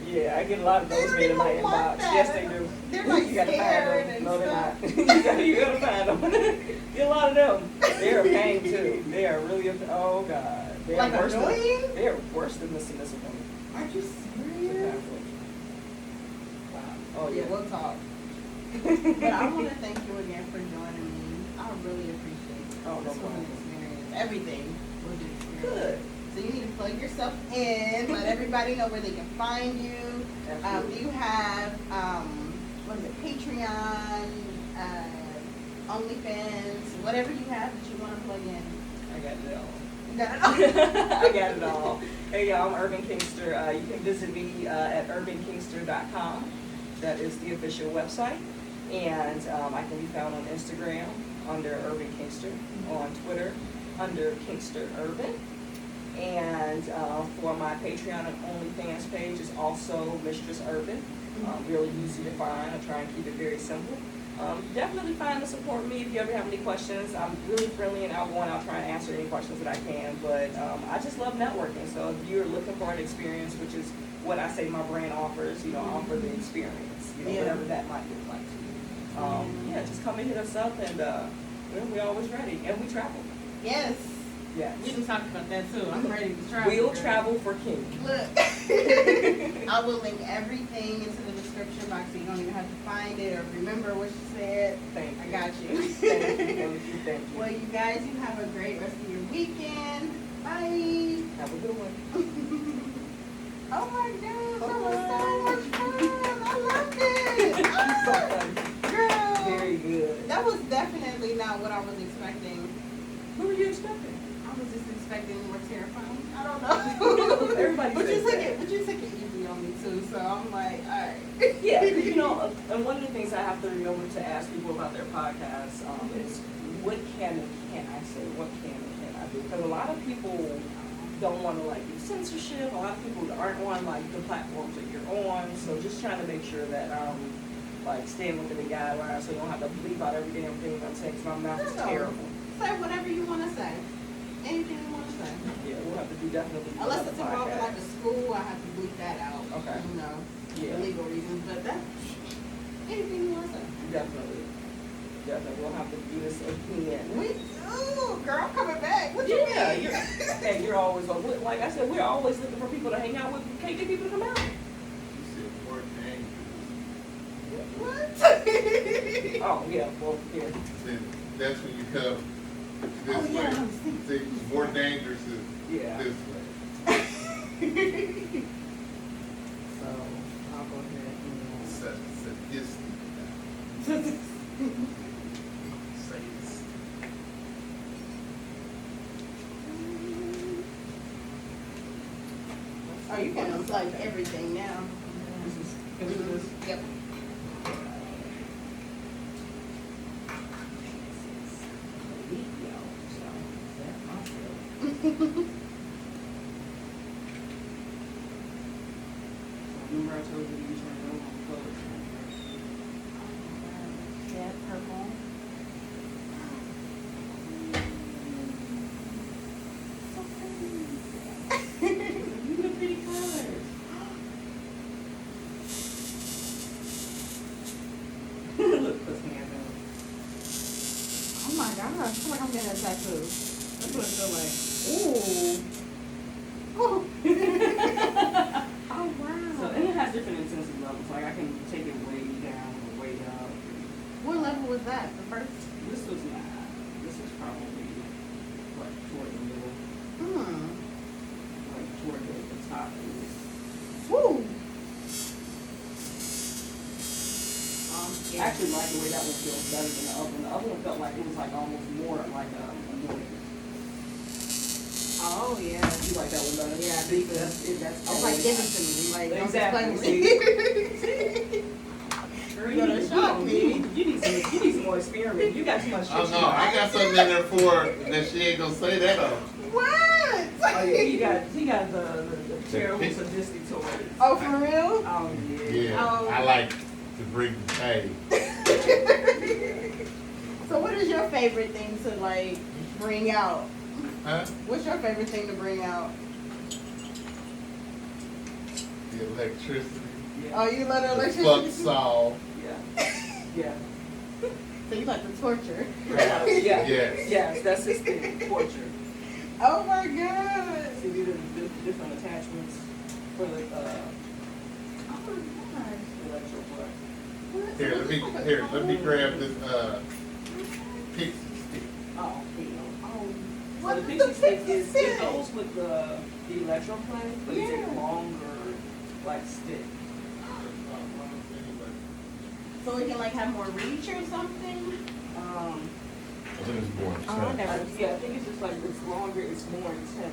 Yeah, I get a lot of those men in my inbox. Yes, they do. They're like you gotta scared find them. and No, they're stuff. not. you gotta find them. Get a lot of them. They're a pain too. They are really oh god. They like are worse annoying? They're worse than the submissive women. Aren't you serious? Wow. Oh yeah. We'll talk. But I want to thank you again for joining me. I really appreciate it. Oh, no this was problem. an experience. Everything was an experience. Good. So you need to plug yourself in, let everybody know where they can find you. Do you have, what is it, Patreon, OnlyFans, whatever you have that you want to plug in? I got it all. You got it all? I got it all. Hey y'all, I'm Urban Kinkster. You can visit me at urbankinkster.com. That is the official website. And I can be found on Instagram under Urban Kinkster, on Twitter under Kinkster Urban. And for my Patreon and OnlyFans page is also Mistress Urban. Really easy to find. I try and keep it very simple. Definitely find and support me if you ever have any questions. I'm really friendly and outgoing. I'll try and answer any questions that I can. But I just love networking. So if you're looking for an experience, which is what I say my brand offers, you know, offer the experience, you know, whatever that might look like to you. Yeah, just come and hit us up, and we're always ready. And we travel. Yes. Yes. We can talk about that too. I'm ready to travel. We'll travel for Kink. Look, I will link everything into the description box so you don't even have to find it or remember what she said. Thank you. I got you. Thank you. Thank you. Well, you guys, you have a great rest of your weekend. Bye. Have a good one. Oh my gosh, that was so much fun. I loved it. So fun. Girl. Very good. That was definitely not what I was expecting. Who were you expecting? I was just expecting more terrifying. I don't know. Everybody but says that. But you took it easy on me too, so I'm like, alright. Yeah, you know, and one of the things I have to remember to ask people about their podcasts is what can and can't I say? What can and can't I do? Because a lot of people don't want to like do censorship. A lot of people aren't on like the platforms that you're on. So just trying to make sure that like staying within the guidelines so you don't have to bleep out every damn thing I'm saying because my mouth is terrible. Say whatever you want to say. Anything you want to say. Yeah, we'll have to do definitely. Unless it's involved with like a school, I have to bleep that out. Okay. You know, Yeah. for legal reasons. But that, anything you want to say. Definitely. Definitely. We'll have to do this again. Ooh, girl, I'm coming back. What you Yeah, mean? you're always on. Like I said, we're always looking for people to hang out with. We can't get people to come out. You said more dangerous. What? Oh yeah, well yeah. Then that's when you come this Oh, yeah, way. I'm See, more dangerous is Yeah. this way. So I'll go ahead and. Sadistic. Sadistic. Oh, you can unplug everything now. Can we do this? Yep. Remember I told you to use my own clothes. Yeah, purple. You look pretty colors. Look, put hands on. Oh my gosh, I feel like I'm getting a tattoo. That's what it feels like. Ooh. Oh. Oh wow. So and it has different intensity levels. Like I can take it way down or way up. What level was that? The first? This was not. This was probably like toward the middle, like toward the top. Woo. I actually like the way that one feels better than the other one. The other one felt like it was like almost more like a annoying. Oh yeah. You like that one better? Yeah, I See, do. that's I was like, give it to me. Like, don't Exactly. just play with me. Girl, You're gonna shock me. You need some more experiment. You got too much shit. Oh no, I got something in there for her that she ain't gonna say that on. What? Oh yeah, he got the terrible sadistic toys. Oh, for real? Oh yeah. Yeah, Oh. I like to bring the pain. So what is your favorite thing to like bring out? Huh? What's your favorite thing to bring out? The electricity. Oh, you let her The electricity? fuck saw. Yeah. Yeah. So you like the torture? Yeah. Yes. Yes, that's his thing. Torture. Oh my god. See, these are the different attachments for the Oh my gosh. electro plug. Here, let me grab this pixie stick. Oh, hell. Oh. So What the is pixie stick is stick? it goes with the electro play, but it's Yeah. a longer like stick. So we can like have more reach or something? I think it's more Oh, I never. Yeah, I think it's just like it's longer, it's more intense.